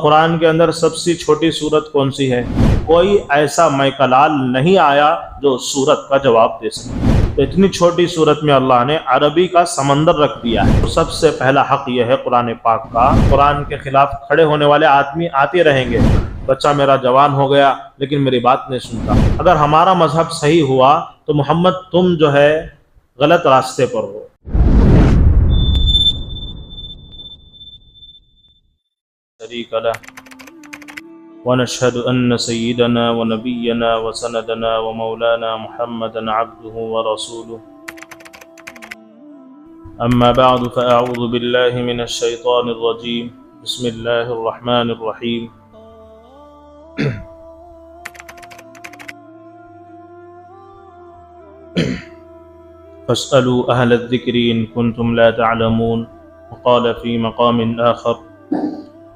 اور قرآن کے اندر سب سے چھوٹی سورت کون سی ہے؟ کوئی ایسا میکلال نہیں آیا جو سورت کا جواب دے سکے۔ تو اتنی چھوٹی صورت میں اللہ نے عربی کا سمندر رکھ دیا ہے۔ سب سے پہلا حق یہ ہے قرآن پاک کا، قرآن کے خلاف کھڑے ہونے والے آدمی آتے رہیں گے۔ بچہ میرا جوان ہو گیا لیکن میری بات نہیں سنتا، اگر ہمارا مذہب صحیح ہوا تو محمد تم جو ہے غلط راستے پر ہو۔ شریک لہ ونشهد أن سيدنا ونبينا وسندنا ومولانا محمدا عبده ورسوله، أما بعد فأعوذ بالله من الشيطان الرجيم، بسم الله الرحمن الرحيم۔ فاسألوا أهل الذكر إن كنتم لا تعلمون، وقال في مقام آخر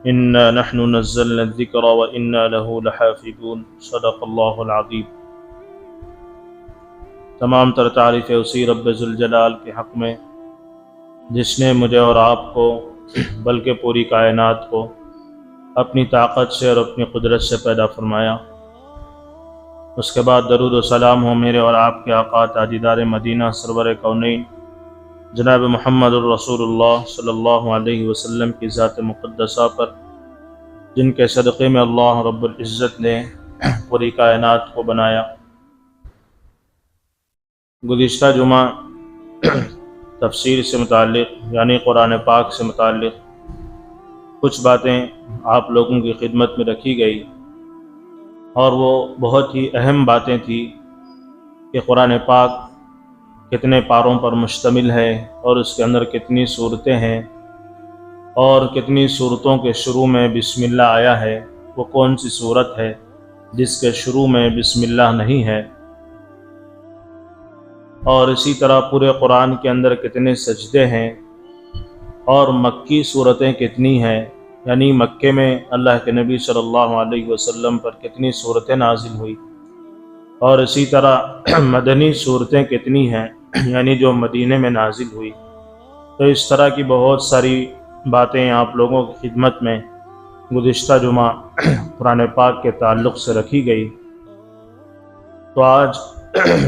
إنا نحن نزلنا الذكر وإنا له لحافظون، صدق اللہ العظیم۔ تمام تر تعریف اسی رب ذوالجلال کے حق میں جس نے مجھے اور آپ کو بلکہ پوری کائنات کو اپنی طاقت سے اور اپنی قدرت سے پیدا فرمایا۔ اس کے بعد درود و سلام ہو میرے اور آپ کے آقا تاجدار مدینہ سرور کونین جناب محمد الرسول اللہ صلی اللہ علیہ وسلم کی ذات مقدسہ پر، جن کے صدقے میں اللہ رب العزت نے پوری کائنات کو بنایا۔ گزشتہ جمعہ تفسیر سے متعلق یعنی قرآن پاک سے متعلق کچھ باتیں آپ لوگوں کی خدمت میں رکھی گئی، اور وہ بہت ہی اہم باتیں تھیں کہ قرآن پاک کتنے پاروں پر مشتمل ہے اور اس کے اندر کتنی صورتیں ہیں، اور کتنی صورتوں کے شروع میں بسم اللہ آیا ہے، وہ کون سی صورت ہے جس کے شروع میں بسم اللہ نہیں ہے، اور اسی طرح پورے قرآن کے اندر کتنے سجدے ہیں، اور مکی صورتیں کتنی ہیں، یعنی مکے میں اللہ کے نبی صلی اللہ علیہ وسلم پر کتنی صورتیں نازل ہوئی، اور اسی طرح مدنی صورتیں کتنی ہیں یعنی جو مدینے میں نازل ہوئی۔ تو اس طرح کی بہت ساری باتیں آپ لوگوں کی خدمت میں گزشتہ جمعہ قرآن پاک کے تعلق سے رکھی گئی۔ تو آج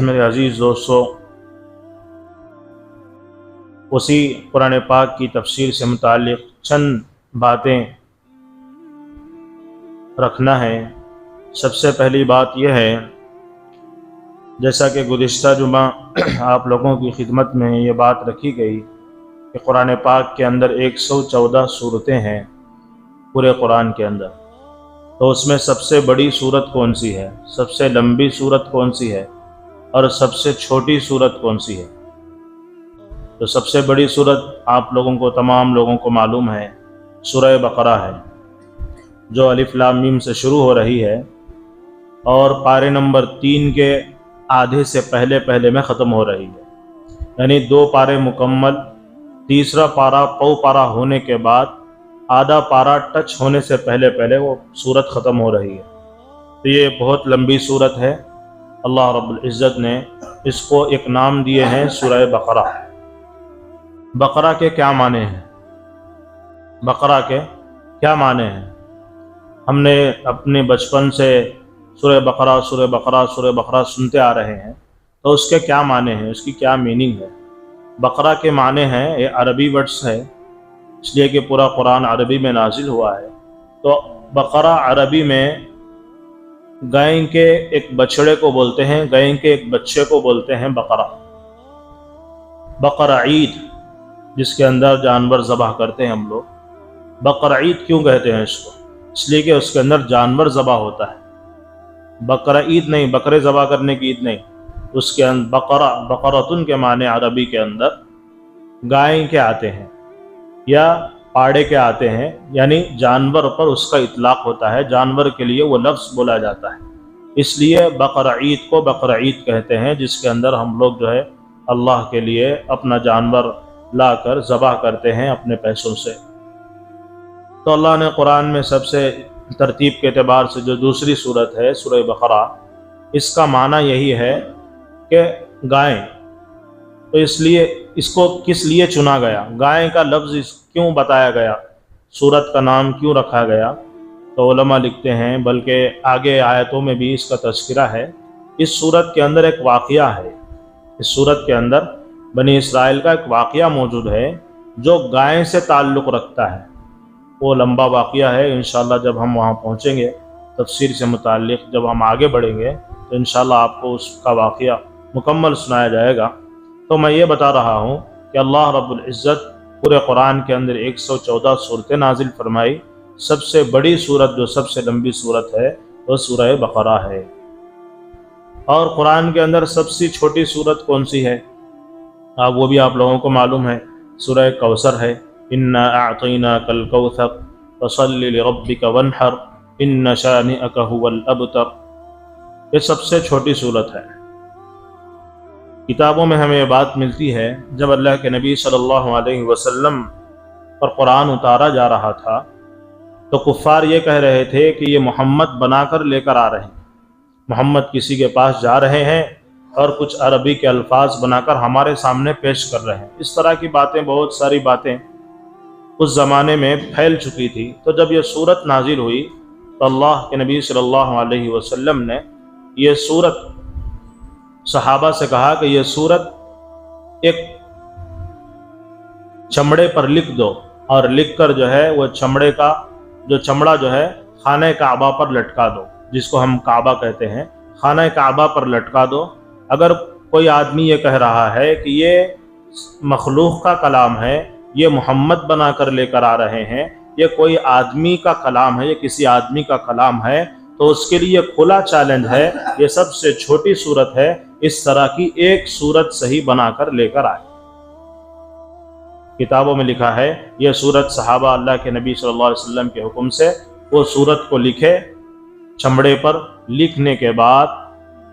میرے عزیز دوستو اسی قرآن پاک کی تفسیر سے متعلق چند باتیں رکھنا ہے۔ سب سے پہلی بات یہ ہے، جیسا کہ گزشتہ جمعہ آپ لوگوں کی خدمت میں یہ بات رکھی گئی کہ قرآن پاک کے اندر 114 صورتیں ہیں پورے قرآن کے اندر، تو اس میں سب سے بڑی صورت کون سی ہے، سب سے لمبی صورت کون سی ہے، اور سب سے چھوٹی صورت کون سی ہے؟ تو سب سے بڑی صورت آپ لوگوں کو تمام لوگوں کو معلوم ہے سورہ بقرہ ہے، جو الف لام میم سے شروع ہو رہی ہے اور پارے نمبر 3 کے آدھے سے پہلے میں ختم ہو رہی ہے، یعنی 2 پارے مکمل، تیسرا پارا پو پارا ہونے کے بعد آدھا پارا ٹچ ہونے سے پہلے وہ صورت ختم ہو رہی ہے۔ تو یہ بہت لمبی صورت ہے۔ اللہ رب العزت نے اس کو ایک نام دیے ہیں سورہ بقرہ۔ بقرہ کے کیا معنی ہیں؟ بقرہ کے کیا معنی ہیں؟ ہم نے اپنے بچپن سے سورہ بقرہ سورہ بقرہ سورہ بقرہ سنتے آ رہے ہیں، تو اس کے کیا معنی ہیں، اس کی کیا میننگ ہے؟ بقرہ کے معنی ہیں، یہ عربی ورڈز ہے اس لیے کہ پورا قرآن عربی میں نازل ہوا ہے۔ تو بقرہ عربی میں گائے کے ایک بچڑے کو بولتے ہیں، گائے کے ایک بچے کو بولتے ہیں بقرہ۔ بقرہ عید جس کے اندر جانور ذبح کرتے ہیں ہم لوگ، بقرہ عید کیوں کہتے ہیں اس کو؟ اس لیے کہ اس کے اندر جانور ذبح ہوتا ہے۔ بقرہ عید نہیں، بکرے ذبح کرنے کی عید نہیں، اس کے اندر بقرہ بقرۃن کے معنی عربی کے اندر گائے کے آتے ہیں یا پاڑے کے آتے ہیں، یعنی جانور پر اس کا اطلاق ہوتا ہے، جانور کے لیے وہ لفظ بولا جاتا ہے۔ اس لیے بقرہ عید کو بقرہ عید کہتے ہیں، جس کے اندر ہم لوگ جو ہے اللہ کے لیے اپنا جانور لا کر ذبح کرتے ہیں اپنے پیسوں سے۔ تو اللہ نے قرآن میں سب سے ترتیب کے اعتبار سے جو دوسری صورت ہے سورہ بقرہ، اس کا معنی یہی ہے کہ گائے۔ تو اس لیے اس کو کس لیے چنا گیا، گائے کا لفظ کیوں بتایا گیا، سورت کا نام کیوں رکھا گیا؟ تو علماء لکھتے ہیں بلکہ آگے آیتوں میں بھی اس کا تذکرہ ہے۔ اس صورت کے اندر ایک واقعہ ہے، اس صورت کے اندر بنی اسرائیل کا ایک واقعہ موجود ہے جو گائے سے تعلق رکھتا ہے۔ وہ لمبا واقعہ ہے، انشاءاللہ جب ہم وہاں پہنچیں گے تفسیر سے متعلق جب ہم آگے بڑھیں گے تو انشاءاللہ آپ کو اس کا واقعہ مکمل سنایا جائے گا۔ تو میں یہ بتا رہا ہوں کہ اللہ رب العزت پورے قرآن کے اندر 114 صورتیں نازل فرمائی۔ سب سے بڑی صورت جو سب سے لمبی صورت ہے وہ سورہ بقرہ ہے۔ اور قرآن کے اندر سب سے چھوٹی صورت کون سی ہے؟ وہ بھی آپ لوگوں کو معلوم ہے، سورہ کوثر ہے۔ انا اعطیناک الکوثر فصل لربک وانحر ان شانئک هو الابتر۔ یہ سب سے چھوٹی صورت ہے۔ کتابوں میں ہمیں یہ بات ملتی ہے جب اللہ کے نبی صلی اللہ علیہ وسلم پر قرآن اتارا جا رہا تھا تو کفار یہ کہہ رہے تھے کہ یہ محمد بنا کر لے کر آ رہے ہیں، محمد کسی کے پاس جا رہے ہیں اور کچھ عربی کے الفاظ بنا کر ہمارے سامنے پیش کر رہے ہیں۔ اس طرح کی باتیں، بہت ساری باتیں اس زمانے میں پھیل چکی تھی۔ تو جب یہ صورت نازل ہوئی تو اللہ کے نبی صلی اللہ علیہ وسلم نے یہ صورت صحابہ سے کہا کہ یہ صورت ایک چمڑے پر لکھ دو، اور لکھ کر جو ہے وہ چمڑا جو ہے خانہ کعبہ پر لٹکا دو، جس کو ہم کعبہ کہتے ہیں، خانہ کعبہ پر لٹکا دو۔ اگر کوئی آدمی یہ کہہ رہا ہے کہ یہ مخلوق کا کلام ہے، یہ محمد بنا کر لے کر آ رہے ہیں، یہ کوئی آدمی کا کلام ہے، یہ کسی آدمی کا کلام ہے، تو اس کے لیے کھلا چیلنج ہے، یہ سب سے چھوٹی صورت ہے، اس طرح کی ایک صورت صحیح بنا کر لے کر آئے۔ کتابوں میں لکھا ہے یہ صورت صحابہ اللہ کے نبی صلی اللہ علیہ وسلم کے حکم سے وہ صورت کو لکھے، چمڑے پر لکھنے کے بعد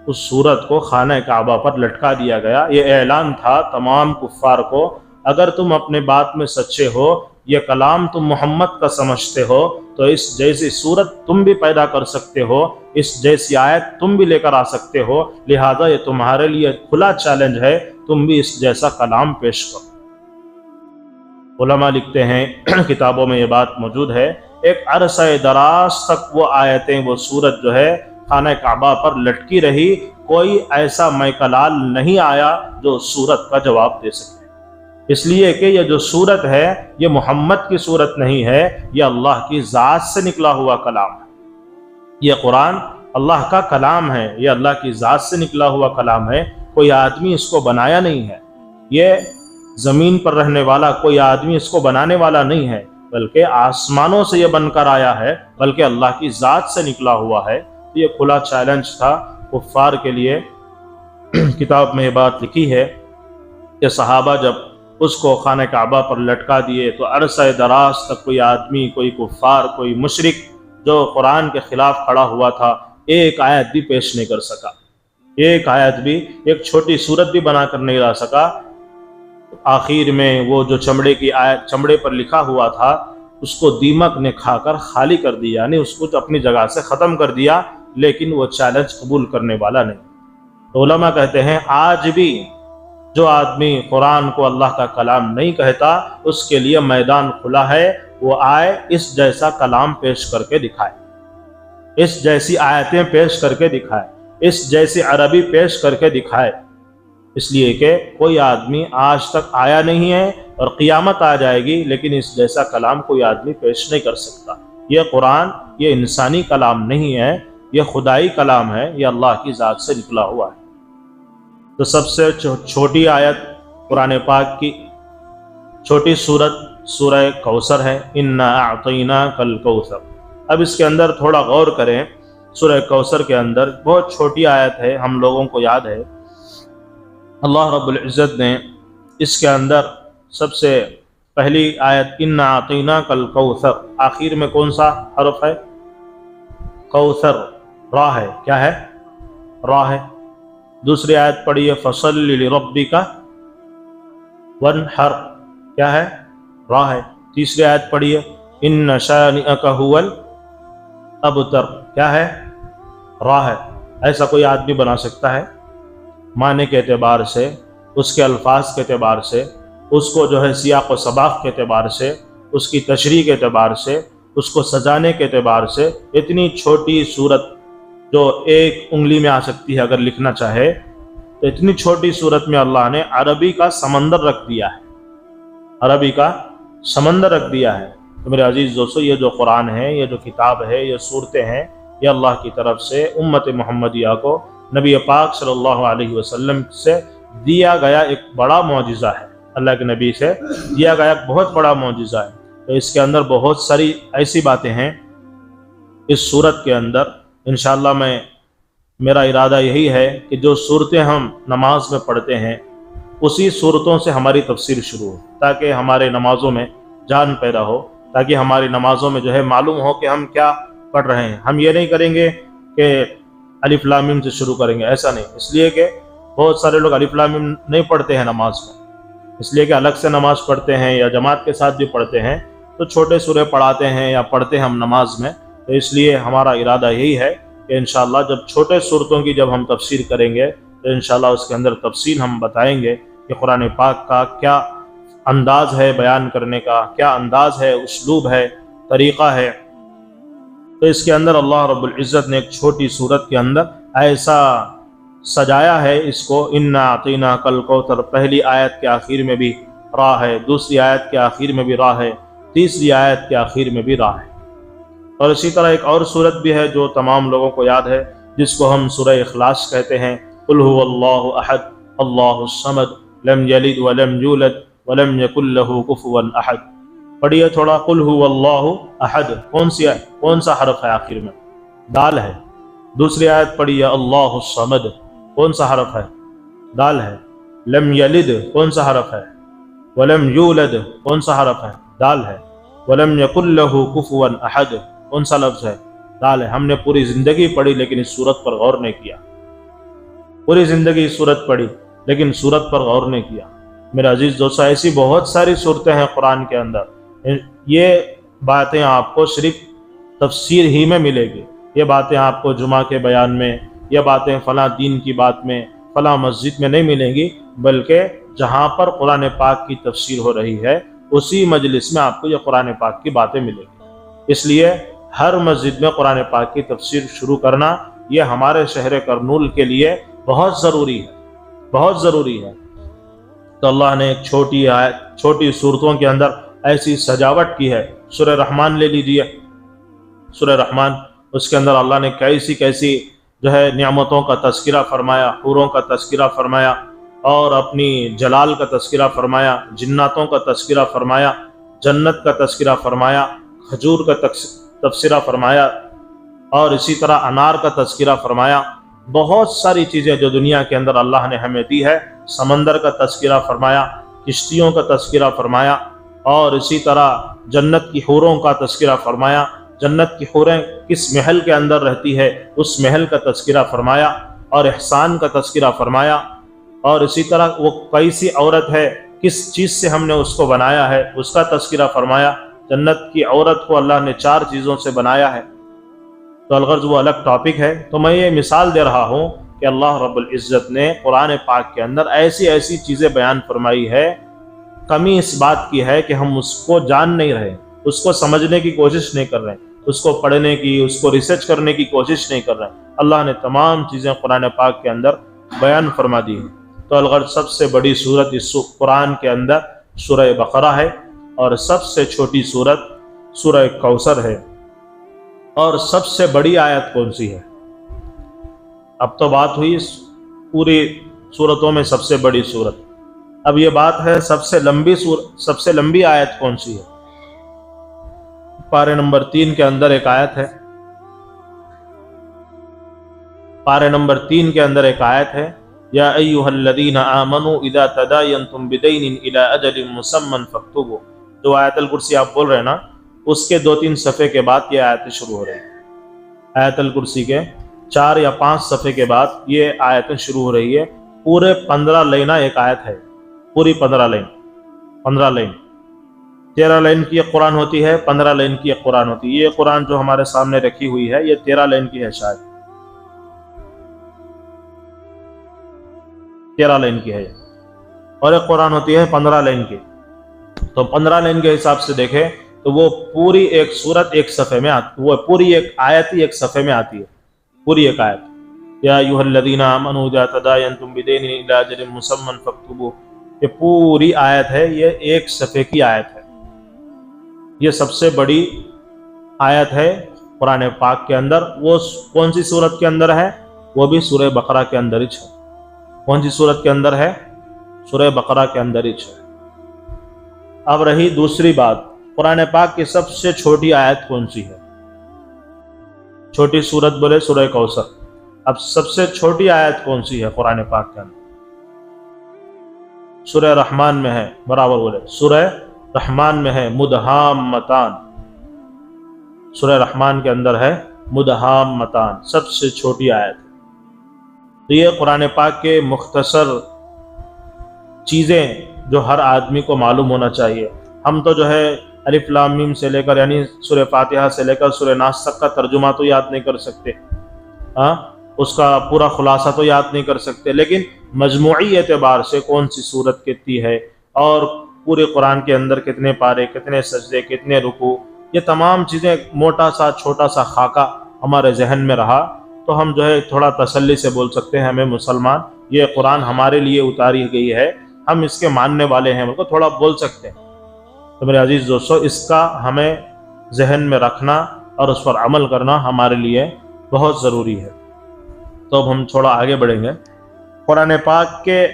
اس صورت کو خانہ کعبہ پر لٹکا دیا گیا۔ یہ اعلان تھا تمام کفار کو، اگر تم اپنے بات میں سچے ہو، یہ کلام تم محمد کا سمجھتے ہو، تو اس جیسی صورت تم بھی پیدا کر سکتے ہو، اس جیسی آیت تم بھی لے کر آ سکتے ہو، لہذا یہ تمہارے لیے کھلا چیلنج ہے، تم بھی اس جیسا کلام پیش کرو۔ علماء لکھتے ہیں کتابوں میں یہ بات موجود ہے، ایک عرصہ دراز تک وہ آیتیں، وہ صورت جو ہے خانہ کعبہ پر لٹکی رہی، کوئی ایسا میکلال نہیں آیا جو صورت کا جواب دے سکے، اس لیے کہ یہ جو صورت ہے یہ محمد کی صورت نہیں ہے، یہ اللہ کی ذات سے نکلا ہوا کلام ہے۔ یہ قرآن اللہ کا کلام ہے، یہ اللہ کی ذات سے نکلا ہوا کلام ہے، کوئی آدمی اس کو بنایا نہیں ہے، یہ زمین پر رہنے والا کوئی آدمی اس کو بنانے والا نہیں ہے، بلکہ آسمانوں سے یہ بن کر آیا ہے، بلکہ اللہ کی ذات سے نکلا ہوا ہے۔ یہ کھلا چیلنج تھا کفار کے لیے۔ کتاب میں یہ بات لکھی ہے کہ صحابہ جب اس کو خانہ کعبہ پر لٹکا دیے تو عرصہ دراز تک کوئی آدمی، کوئی کفار، کوئی مشرک جو قرآن کے خلاف کھڑا ہوا تھا، ایک آیت بھی پیش نہیں کر سکا، ایک آیت بھی، ایک چھوٹی صورت بھی بنا کر نہیں لا سکا۔ آخر میں وہ جو چمڑے پر لکھا ہوا تھا اس کو دیمک نے کھا کر خالی کر دیا، یعنی اس کو اپنی جگہ سے ختم کر دیا، لیکن وہ چیلنج قبول کرنے والا نہیں۔ تو علماء کہتے ہیں آج بھی جو آدمی قرآن کو اللہ کا کلام نہیں کہتا، اس کے لیے میدان کھلا ہے، وہ آئے اس جیسا کلام پیش کر کے دکھائے، اس جیسی آیتیں پیش کر کے دکھائے، اس جیسی عربی پیش کر کے دکھائے، اس لیے کہ کوئی آدمی آج تک آیا نہیں ہے اور قیامت آ جائے گی لیکن اس جیسا کلام کوئی آدمی پیش نہیں کر سکتا۔ یہ قرآن یہ انسانی کلام نہیں ہے، یہ خدائی کلام ہے، یہ اللہ کی ذات سے نکلا ہوا ہے۔ تو سب سے چھوٹی آیت قرآن پاک کی چھوٹی صورت سورہ کوثر ہے، انا اعطیناک الکوثر۔ اب اس کے اندر تھوڑا غور کریں، سورہ کوثر کے اندر بہت چھوٹی آیت ہے، ہم لوگوں کو یاد ہے، اللہ رب العزت نے اس کے اندر سب سے پہلی آیت انا اعطیناک الکوثر، آخر میں کون سا حرف ہے؟ کوثر، را ہے، کیا ہے؟ را ہے۔ دوسری آیت پڑھیے فصل لربک وانحر، کیا ہے؟ را ہے۔ تیسری آیت پڑھیے ان شانئک هو الابتر، کیا ہے؟ را ہے۔ ایسا کوئی آدمی بنا سکتا ہے؟ معنی کے اعتبار سے، اس کے الفاظ کے اعتبار سے، اس کو جو ہے سیاق و سباق کے اعتبار سے، اس کی تشریح کے اعتبار سے اس کو سجانے کے اعتبار سے اتنی چھوٹی صورت جو ایک انگلی میں آ سکتی ہے اگر لکھنا چاہے، تو اتنی چھوٹی صورت میں اللہ نے عربی کا سمندر رکھ دیا ہے، عربی کا سمندر رکھ دیا ہے۔ تو میرے عزیز دوستو، یہ جو قرآن ہے، یہ جو کتاب ہے، یہ صورتیں ہیں، یہ اللہ کی طرف سے امت محمدیہ کو نبی پاک صلی اللہ علیہ وسلم سے دیا گیا ایک بڑا معجزہ ہے، اللہ کے نبی سے دیا گیا ایک بہت بڑا معجزہ ہے۔ تو اس کے اندر بہت ساری ایسی باتیں ہیں اس صورت کے اندر۔ انشاءاللہ میرا ارادہ یہی ہے کہ جو صورتیں ہم نماز میں پڑھتے ہیں اسی صورتوں سے ہماری تفسیر شروع ہو، تاکہ ہمارے نمازوں میں جان پیدا ہو، تاکہ ہماری نمازوں میں جو ہے معلوم ہو کہ ہم کیا پڑھ رہے ہیں۔ ہم یہ نہیں کریں گے کہ الف لام میم سے شروع کریں گے، ایسا نہیں، اس لیے کہ بہت سارے لوگ الف لام میم نہیں پڑھتے ہیں نماز میں، اس لیے کہ الگ سے نماز پڑھتے ہیں یا جماعت کے ساتھ بھی پڑھتے ہیں تو چھوٹے سورے پڑھاتے ہیں یا پڑھتے ہیں ہم نماز میں۔ تو اس لیے ہمارا ارادہ یہی ہے کہ انشاءاللہ جب چھوٹے صورتوں کی جب ہم تفسیر کریں گے تو انشاءاللہ اس کے اندر تفصیل ہم بتائیں گے کہ قرآن پاک کا کیا انداز ہے بیان کرنے کا، کیا انداز ہے، اسلوب ہے، طریقہ ہے۔ تو اس کے اندر اللہ رب العزت نے ایک چھوٹی صورت کے اندر ایسا سجایا ہے اس کو، انا اعطیناک الکوثر، پہلی آیت کے آخر میں بھی را ہے، دوسری آیت کے آخر میں بھی را ہے، تیسری آیت کے آخر میں بھی را ہے۔ اور اسی طرح ایک اور صورت بھی ہے جو تمام لوگوں کو یاد ہے، جس کو ہم سورہ اخلاص کہتے ہیں، قل هو اللہ احد اللہ الصمد لم یلد ولم یولد ولم یکن له کفوا احد۔ پڑھیے تھوڑا، قل هو اللہ احد، کون سا حرف ہے آخر میں؟ دال ہے۔ دوسری آیت پڑھیے، اللہ الصمد، کون سا حرف ہے؟ دال ہے۔ لم یلد، کون سا حرف ہے؟ ولم یولد، کون سا حرف ہے؟ دال ہے۔ ولم یکن له کفوا احد، کون سا لفظ ہے؟ دال ہے۔ ہم نے پوری زندگی پڑھی لیکن اس صورت پر غور نہیں کیا، پوری زندگی صورت پڑھی لیکن صورت پر غور نہیں کیا۔ میرے عزیز دوستو، ایسی بہت ساری صورتیں ہیں قرآن کے اندر، یہ باتیں آپ کو صرف تفسیر ہی میں ملے گی، یہ باتیں آپ کو جمعہ کے بیان میں، یہ باتیں فلاں دین کی بات میں، فلاں مسجد میں نہیں ملیں گی، بلکہ جہاں پر قرآن پاک کی تفسیر ہو رہی ہے اسی مجلس میں آپ کو یہ قرآن پاک کی باتیں ملیں گی۔ اس لیے ہر مسجد میں قرآن پاک کی تفسیر شروع کرنا یہ ہمارے شہر کرنول کے لیے بہت ضروری ہے، بہت ضروری ہے۔ تو اللہ نے ایک چھوٹی صورتوں کے اندر ایسی سجاوٹ کی ہے۔ سورہ رحمان لے لیجئے، سورہ رحمان، اس کے اندر اللہ نے کیسی جو ہے نعمتوں کا تذکرہ فرمایا، حوروں کا تذکرہ فرمایا، اور اپنی جلال کا تذکرہ فرمایا، جناتوں کا تذکرہ فرمایا، جنت کا تذکرہ فرمایا، کھجور کا تذکرہ فرمایا، اور اسی طرح انار کا تذکرہ فرمایا۔ بہت ساری چیزیں جو دنیا کے اندر اللہ نے ہمیں دی ہے، سمندر کا تذکرہ فرمایا، کشتیوں کا تذکرہ فرمایا، اور اسی طرح جنت کی حوروں کا تذکرہ فرمایا، جنت کی حوریں کس محل کے اندر رہتی ہے اس محل کا تذکرہ فرمایا، اور احسان کا تذکرہ فرمایا، اور اسی طرح وہ کیسی عورت ہے، کس چیز سے ہم نے اس کو بنایا ہے اس کا تذکرہ فرمایا۔ جنت کی عورت کو اللہ نے 4 چیزوں سے بنایا ہے، تو الغرض وہ الگ ٹاپک ہے۔ تو میں یہ مثال دے رہا ہوں کہ اللہ رب العزت نے قرآن پاک کے اندر ایسی چیزیں بیان فرمائی ہے، کمی اس بات کی ہے کہ ہم اس کو جان نہیں رہے، اس کو سمجھنے کی کوشش نہیں کر رہے، اس کو پڑھنے کی، اس کو ریسرچ کرنے کی کوشش نہیں کر رہے۔ اللہ نے تمام چیزیں قرآن پاک کے اندر بیان فرما دی ہیں۔ تو الغرض سب سے بڑی صورت اس قرآن کے اندر سورہ بقرہ ہے، اور سب سے چھوٹی صورت سورہ کوثر ہے۔ اور سب سے بڑی آیت کون سی ہے؟ اب تو بات ہوئی پوری صورتوں میں سب سے بڑی صورت، اب یہ بات ہے سب سے لمبی آیت کون سی ہے؟ پارے نمبر 3 کے اندر ایک آیت ہے، پارے نمبر 3 کے اندر ایک آیت ہے، یا ایھا الذین آمنوا اذا تداینتم بدین الی اجل مسمى فاکتبوا۔ جو آیت الکرسی آپ بول رہے ہیں نا، اس کے 2-3 صفحے کے بعد یہ آیتیں شروع ہو رہی ہیں۔ آیت الکرسی کے 4 یا 5 صفحے کے بعد یہ آیتیں شروع ہو رہی ہے۔ پورے 15 لائنہ ایک آیت ہے، پوری 15 لائن، 13 لائن کی ایک قرآن ہوتی ہے، 15 لائن کی ایک قرآن ہوتی ہے۔ یہ قرآن جو ہمارے سامنے رکھی ہوئی ہے یہ 13 لائن کی ہے، شاید 13 لائن کی ہے، اور ایک قرآن ہوتی ہے 15 لائن کی۔ تو 15 لائن کے حساب سے دیکھیں تو وہ پوری ایک سورت ایک صفحے میں آتی، وہ پوری ایک آیت ہی ایک صفحے میں آتی ہے، پوری ایک آیت. یا ایھا الذین آمنوا اذا تداینتم بدین الی اجل مسمى فاکتبوہ، یہ پوری آیت ہے، یہ ایک صفحے کی آیت ہے. یہ سب سے بڑی آیت ہے قرآن پاک کے اندر. وہ کون سی سورت کے اندر ہے؟ وہ بھی سورہ بقرہ کے اندر ہی ہے. کون سی سورت کے اندر ہے؟ سورہ بقرہ کے اندر ہی ہے. اب رہی دوسری بات، قرآن پاک کی سب سے چھوٹی آیت کون سی ہے؟ چھوٹی سورت بولے سورہ کوثر. اب سب سے چھوٹی آیت کون سی ہے قرآن پاک کے اندر؟ سورہ رحمان میں ہے، برابر بولے، سورہ رحمان میں ہے، مدہامتان. سورہ رحمان کے اندر ہے مدہامتان، سب سے چھوٹی آیت. تو یہ قرآن پاک کے مختصر چیزیں جو ہر آدمی کو معلوم ہونا چاہیے. ہم تو جو ہے الف لام میم سے لے کر یعنی سورہ فاتحہ سے لے کر سورہ ناس تک کا ترجمہ تو یاد نہیں کر سکتے، اس کا پورا خلاصہ تو یاد نہیں کر سکتے، لیکن مجموعی اعتبار سے کون سی سورت کتنی ہے اور پورے قرآن کے اندر کتنے پارے، کتنے سجدے، کتنے رکوع، یہ تمام چیزیں موٹا سا چھوٹا سا خاکہ ہمارے ذہن میں رہا تو ہم جو ہے تھوڑا تسلی سے بول سکتے ہیں ہمیں مسلمان یہ قرآن ہمارے لیے اتاری گئی ہے، ہم اس کے ماننے والے ہیں، ان کو تھوڑا بول سکتے ہیں. تو میرے عزیز دوستو، اس کا ہمیں ذہن میں رکھنا اور اس پر عمل کرنا ہمارے لیے بہت ضروری ہے. تو اب ہم تھوڑا آگے بڑھیں گے. قرآن پاک کے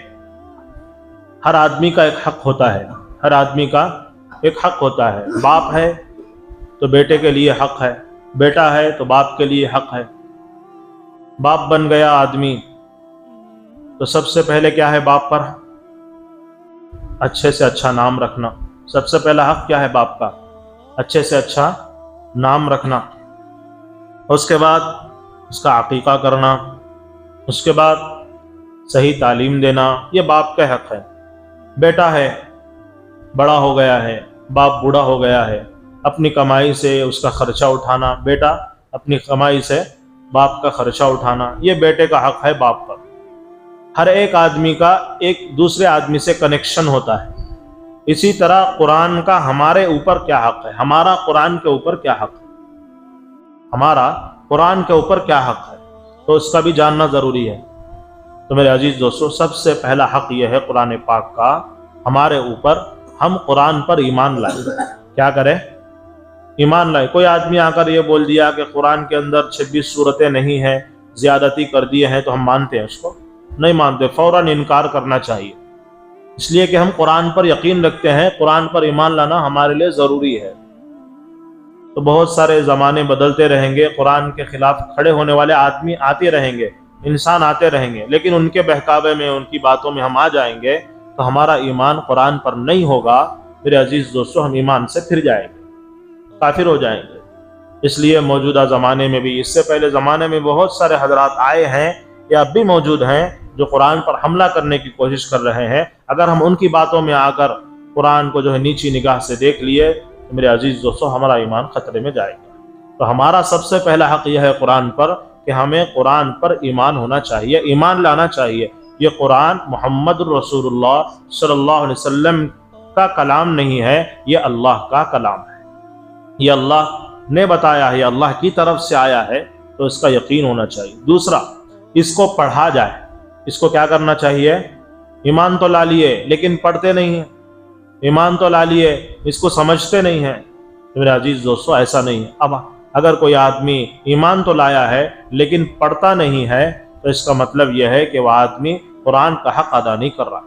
ہر آدمی کا ایک حق ہوتا ہے، ہر آدمی کا ایک حق ہوتا ہے. باپ ہے تو بیٹے کے لیے حق ہے، بیٹا ہے تو باپ کے لیے حق ہے. باپ بن گیا آدمی تو سب سے پہلے کیا ہے باپ پر؟ اچھے سے اچھا نام رکھنا. سب سے پہلا حق کیا ہے باپ کا؟ اچھے سے اچھا نام رکھنا. اس کے بعد اس کا عقیقہ کرنا، اس کے بعد صحیح تعلیم دینا، یہ باپ کا حق ہے. بیٹا ہے، بڑا ہو گیا ہے، باپ بوڑھا ہو گیا ہے، اپنی کمائی سے اس کا خرچہ اٹھانا، بیٹا اپنی کمائی سے باپ کا خرچہ اٹھانا، یہ بیٹے کا حق ہے باپ پر. ہر ایک آدمی کا ایک دوسرے آدمی سے کنیکشن ہوتا ہے. اسی طرح قرآن کا ہمارے اوپر کیا حق ہے، ہمارا قرآن کے اوپر کیا حق ہے، ہمارا قرآن کے اوپر کیا حق ہے، تو اس کا بھی جاننا ضروری ہے. تو میرے عزیز دوستو، سب سے پہلا حق یہ ہے قرآن پاک کا ہمارے اوپر، ہم قرآن پر ایمان لائیں. کیا کریں؟ ایمان لائے. کوئی آدمی آ کر یہ بول دیا کہ قرآن کے اندر 26 صورتیں نہیں ہیں، زیادتی کر دیے ہیں، تو ہم مانتے ہیں؟ اس کو نہیں مانتے، فوراً انکار کرنا چاہیے. اس لیے کہ ہم قرآن پر یقین رکھتے ہیں، قرآن پر ایمان لانا ہمارے لیے ضروری ہے. تو بہت سارے زمانے بدلتے رہیں گے، قرآن کے خلاف کھڑے ہونے والے آدمی آتے رہیں گے، انسان آتے رہیں گے، لیکن ان کے بہکاوے میں، ان کی باتوں میں ہم آ جائیں گے تو ہمارا ایمان قرآن پر نہیں ہوگا. میرے عزیز دوستو، ہم ایمان سے پھر جائیں گے، کافر ہو جائیں گے. اس لیے موجودہ زمانے میں بھی، اس سے پہلے زمانے میں بہت سارے حضرات آئے ہیں یا اب بھی موجود ہیں جو قرآن پر حملہ کرنے کی کوشش کر رہے ہیں. اگر ہم ان کی باتوں میں آ کر قرآن کو جو ہے نیچی نگاہ سے دیکھ لیے تو میرے عزیز دوستو، ہمارا ایمان خطرے میں جائے گا. تو ہمارا سب سے پہلا حق یہ ہے قرآن پر کہ ہمیں قرآن پر ایمان ہونا چاہیے، ایمان لانا چاہیے. یہ قرآن محمد رسول اللہ صلی اللہ علیہ وسلم کا کلام نہیں ہے، یہ اللہ کا کلام ہے، یہ اللہ نے بتایا ہے، یہ اللہ کی طرف سے آیا ہے، تو اس کا یقین ہونا چاہیے. دوسرا، اس کو پڑھا جائے. اس کو کیا کرنا چاہیے؟ ایمان تو لا لیے لیکن پڑھتے نہیں ہیں، ایمان تو لا لیے، اس کو سمجھتے نہیں ہیں. میرے عزیز دوستو، ایسا نہیں ہے. اب اگر کوئی آدمی ایمان تو لایا ہے لیکن پڑھتا نہیں ہے تو اس کا مطلب یہ ہے کہ وہ آدمی قرآن کا حق ادا نہیں کر رہا،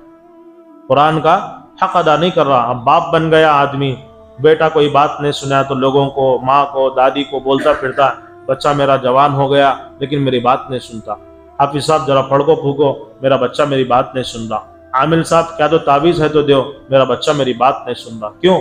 قرآن کا حق ادا نہیں کر رہا. اب باپ بن گیا آدمی، بیٹا کوئی بات نہیں سنا تو لوگوں کو، ماں کو، دادی کو بولتا پھرتا، بچہ میرا جوان ہو گیا لیکن میری بات نہیں سنتا. حافظ صاحب ذرا پڑھو پھوکو، میرا بچہ میری بات نہیں سن رہا. عامل صاحب کیا تو تعویذ ہے تو دیو، میرا بچہ میری بات نہیں سن رہا. کیوں؟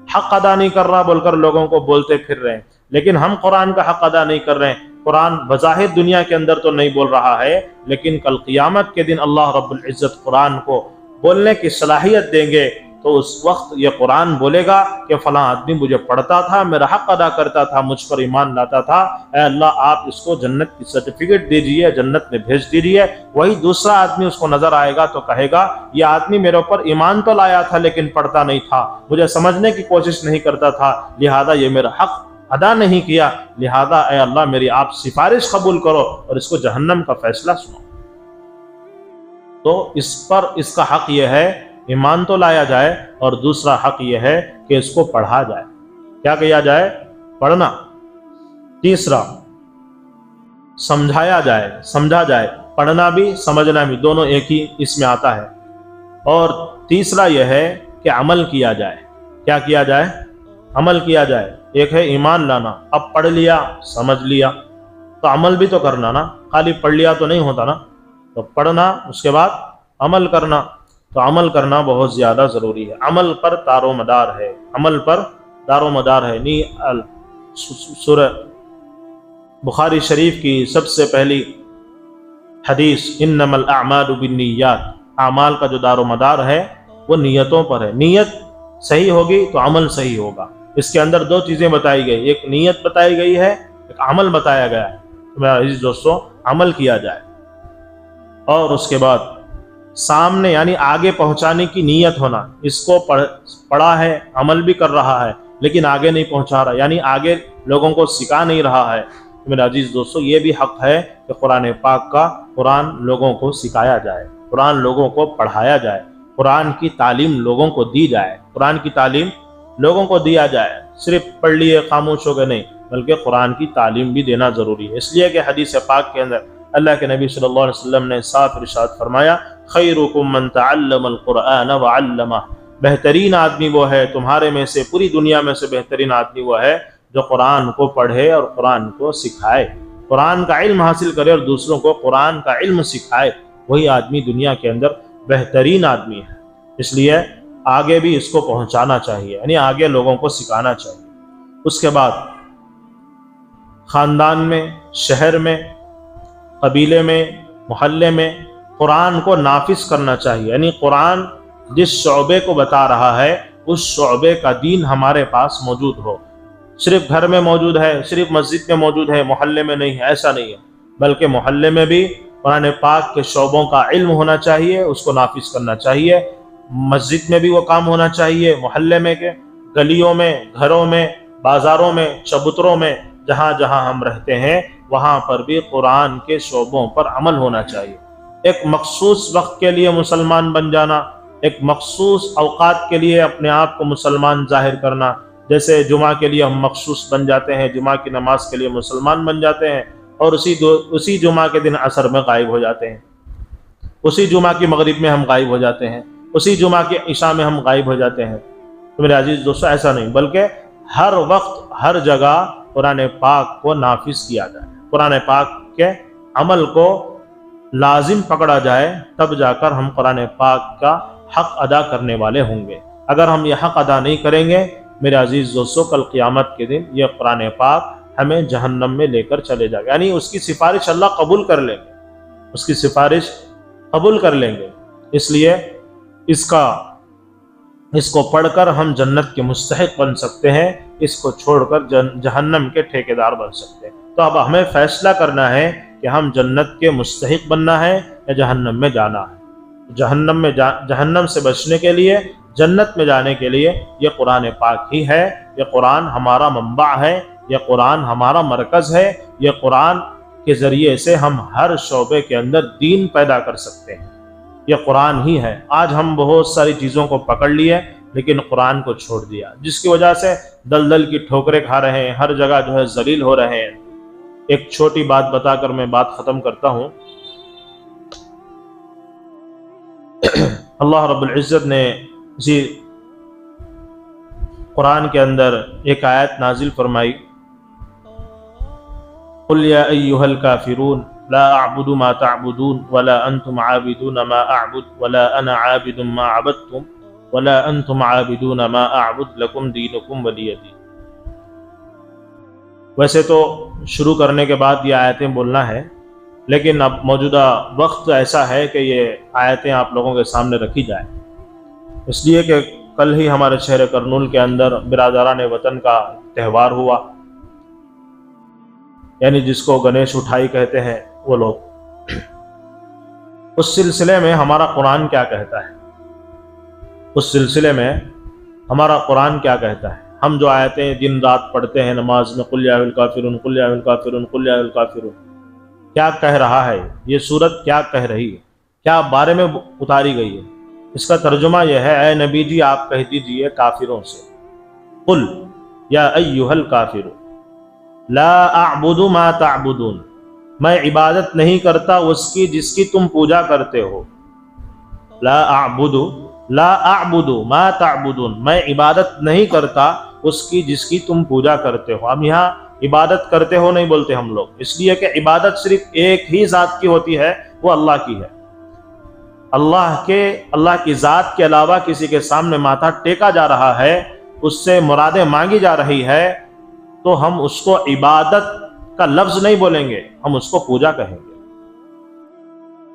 حق ادا نہیں کر رہا بول کر لوگوں کو بولتے پھر رہے ہیں، لیکن ہم قرآن کا حق ادا نہیں کر رہے ہیں. قرآن بظاہر دنیا کے اندر تو نہیں بول رہا ہے، لیکن کل قیامت کے دن اللہ رب العزت قرآن کو بولنے کی صلاحیت دیں گے تو اس وقت یہ قرآن بولے گا کہ فلاں آدمی مجھے پڑھتا تھا، میرا حق ادا کرتا تھا، مجھ پر ایمان لاتا تھا، اے اللہ آپ اس کو جنت کی سرٹیفکیٹ دیجئے، جنت میں بھیج دیجئے۔ وہی دوسرا آدمی اس کو نظر آئے گا تو کہے گا یہ آدمی میرے اوپر ایمان تو لایا تھا لیکن پڑھتا نہیں تھا، مجھے سمجھنے کی کوشش نہیں کرتا تھا، لہذا یہ میرا حق ادا نہیں کیا، لہذا اے اللہ میری آپ سفارش قبول کرو اور اس کو جہنم کا فیصلہ سنو۔ تو اس پر اس کا حق یہ ہے ایمان تو لایا جائے، اور دوسرا حق یہ ہے کہ اس کو پڑھا جائے۔ کیا کیا جائے؟ پڑھنا۔ تیسرا سمجھایا جائے، سمجھا جائے۔ پڑھنا بھی سمجھنا بھی دونوں ایک ہی اس میں آتا ہے۔ اور تیسرا یہ ہے کہ عمل کیا جائے۔ کیا کیا جائے؟ عمل کیا جائے۔ ایک ہے ایمان لانا، اب پڑھ لیا سمجھ لیا تو عمل بھی تو کرنا نا، خالی پڑھ لیا تو نہیں ہوتا نا، تو پڑھنا اس کے بعد عمل کرنا، تو عمل کرنا بہت زیادہ ضروری ہے۔ عمل پر دار و مدار ہے، عمل پر دار و مدار ہے۔ سورہ بخاری شریف کی سب سے پہلی حدیث انما الاعمال بالنیات، اعمال کا جو دار و مدار ہے وہ نیتوں پر ہے۔ نیت صحیح ہوگی تو عمل صحیح ہوگا۔ اس کے اندر دو چیزیں بتائی گئی، ایک نیت بتائی گئی ہے، ایک عمل بتایا گیا ہے۔ تو میرے عزیز دوستو عمل کیا جائے، اور اس کے بعد سامنے یعنی آگے پہنچانے کی نیت ہونا۔ اس کو پڑھا ہے، عمل بھی کر رہا ہے لیکن آگے نہیں پہنچا رہا، یعنی آگے لوگوں کو سکھا نہیں رہا ہے۔ تو میرے عزیز دوستو یہ بھی حق ہے کہ قرآن پاک کا قرآن لوگوں کو سکھایا جائے، قرآن لوگوں کو پڑھایا جائے، قرآن کی تعلیم لوگوں کو دی جائے، قرآن کی تعلیم لوگوں کو دیا جائے۔ صرف پڑھ لیے خاموش ہو گئے نہیں، بلکہ قرآن کی تعلیم بھی دینا ضروری ہے۔ اس لیے کہ حدیث پاک کے اندر اللہ کے نبی صلی اللہ علیہ وسلم نے صاف ارشاد فرمایا خیرکم من تعلم القرآن وعلمہ، بہترین آدمی وہ ہے تمہارے میں سے، پوری دنیا میں سے بہترین آدمی وہ ہے جو قرآن کو پڑھے اور قرآن کو سکھائے، قرآن کا علم حاصل کرے اور دوسروں کو قرآن کا علم سکھائے، وہی آدمی دنیا کے اندر بہترین آدمی ہے۔ اس لیے آگے بھی اس کو پہنچانا چاہیے، یعنی آگے لوگوں کو سکھانا چاہیے۔ اس کے بعد خاندان میں، شہر میں، قبیلے میں، محلے میں قرآن کو نافذ کرنا چاہیے، یعنی قرآن جس شعبے کو بتا رہا ہے اس شعبے کا دین ہمارے پاس موجود ہو۔ صرف گھر میں موجود ہے، صرف مسجد میں موجود ہے، محلے میں نہیں ہے، ایسا نہیں ہے، بلکہ محلے میں بھی قرآن پاک کے شعبوں کا علم ہونا چاہیے، اس کو نافذ کرنا چاہیے۔ مسجد میں بھی وہ کام ہونا چاہیے، محلے میں کے گلیوں میں، گھروں میں، بازاروں میں، چبوتروں میں، جہاں جہاں ہم رہتے ہیں وہاں پر بھی قرآن کے شعبوں پر عمل ہونا چاہیے۔ ایک مخصوص وقت کے لیے مسلمان بن جانا، ایک مخصوص اوقات کے لیے اپنے آپ کو مسلمان ظاہر کرنا، جیسے جمعہ کے لیے ہم مخصوص بن جاتے ہیں، جمعہ کی نماز کے لیے مسلمان بن جاتے ہیں، اور اسی جمعہ کے دن عصر میں غائب ہو جاتے ہیں، اسی جمعہ کی مغرب میں ہم غائب ہو جاتے ہیں، اسی جمعہ کی عشاء میں ہم غائب ہو جاتے ہیں۔ تو میرے عزیز دوستو ایسا نہیں، بلکہ ہر وقت ہر جگہ قرآن پاک کو نافذ کیا جائے، قرآن پاک کے عمل کو لازم پکڑا جائے، تب جا کر ہم قرآن پاک کا حق ادا کرنے والے ہوں گے۔ اگر ہم یہ حق ادا نہیں کریں گے میرے عزیز دوستو، کل قیامت کے دن یہ قرآن پاک ہمیں جہنم میں لے کر چلے جائے گا، یعنی اس کی سفارش اللہ قبول کر لیں گے، اس کی سفارش قبول کر لیں گے۔ اس لیے اس کو پڑھ کر ہم جنت کے مستحق بن سکتے ہیں، اس کو چھوڑ کر جہنم کے ٹھیکیدار بن سکتے ہیں۔ تو اب ہمیں فیصلہ کرنا ہے کہ ہم جنت کے مستحق بننا ہے یا جہنم میں جانا ہے۔ جہنم سے بچنے کے لیے، جنت میں جانے کے لیے یہ قرآن پاک ہی ہے، یہ قرآن ہمارا منبع ہے، یہ قرآن ہمارا مرکز ہے، یہ قرآن کے ذریعے سے ہم ہر شعبے کے اندر دین پیدا کر سکتے ہیں، یہ قرآن ہی ہے۔ آج ہم بہت ساری چیزوں کو پکڑ لیے لیکن قرآن کو چھوڑ دیا، جس کی وجہ سے دلدل کی ٹھوکریں کھا رہے ہیں، ہر جگہ جو ہے ذلیل ہو رہے ہیں۔ ایک چھوٹی بات بتا کر میں بات ختم کرتا ہوں۔ اللہ رب العزت نے اسی قرآن کے اندر ایک آیت نازل فرمائی، قل یا ایھا الکافرون لا اعبد ما تعبدون ولا انتم عابدون ما اعبد ولا انا عابد ما عبدتم ولا انتم عابدون ما اعبد لکم دینکم ولی دین۔ ویسے تو شروع کرنے کے بعد یہ آیتیں بولنا ہے، لیکن اب موجودہ وقت ایسا ہے کہ یہ آیتیں آپ لوگوں کے سامنے رکھی جائیں، اس لیے کہ کل ہی ہمارے شہر کرنول کے اندر برادران وطن کا تہوار ہوا، یعنی جس کو گنیش اٹھائی کہتے ہیں وہ لوگ۔ اس سلسلے میں ہمارا قرآن کیا کہتا ہے؟ اس سلسلے میں ہمارا قرآن کیا کہتا ہے؟ ہم جو آیتیں دن رات پڑھتے ہیں نماز میں، قل یا الکافرون قل یا الکافرون قل یا الکافرون، کیا کہہ رہا ہے یہ سورت؟ کیا کہہ رہی ہے؟ کیا بارے میں اتاری گئی ہے؟ اس کا ترجمہ یہ ہے، اے نبی جی آپ کہہ دیجئے کافروں سے، قل یا ایھا الکافرون لا اعبد ما تعبدون، میں عبادت نہیں کرتا اس کی جس کی تم پوجا کرتے ہو۔ لا اعبد ما تعبدون، میں عبادت نہیں کرتا اس کی جس کی تم پوجا کرتے ہو۔ ہم یہاں عبادت کرتے ہو نہیں بولتے ہم لوگ، اس لیے کہ عبادت صرف ایک ہی ذات کی ہوتی ہے، وہ اللہ کی ہے۔ اللہ کی ذات کے علاوہ کسی کے سامنے ماتھا ٹیکا جا رہا ہے، اس سے مرادیں مانگی جا رہی ہے، تو ہم اس کو عبادت کا لفظ نہیں بولیں گے، ہم اس کو پوجا کہیں گے،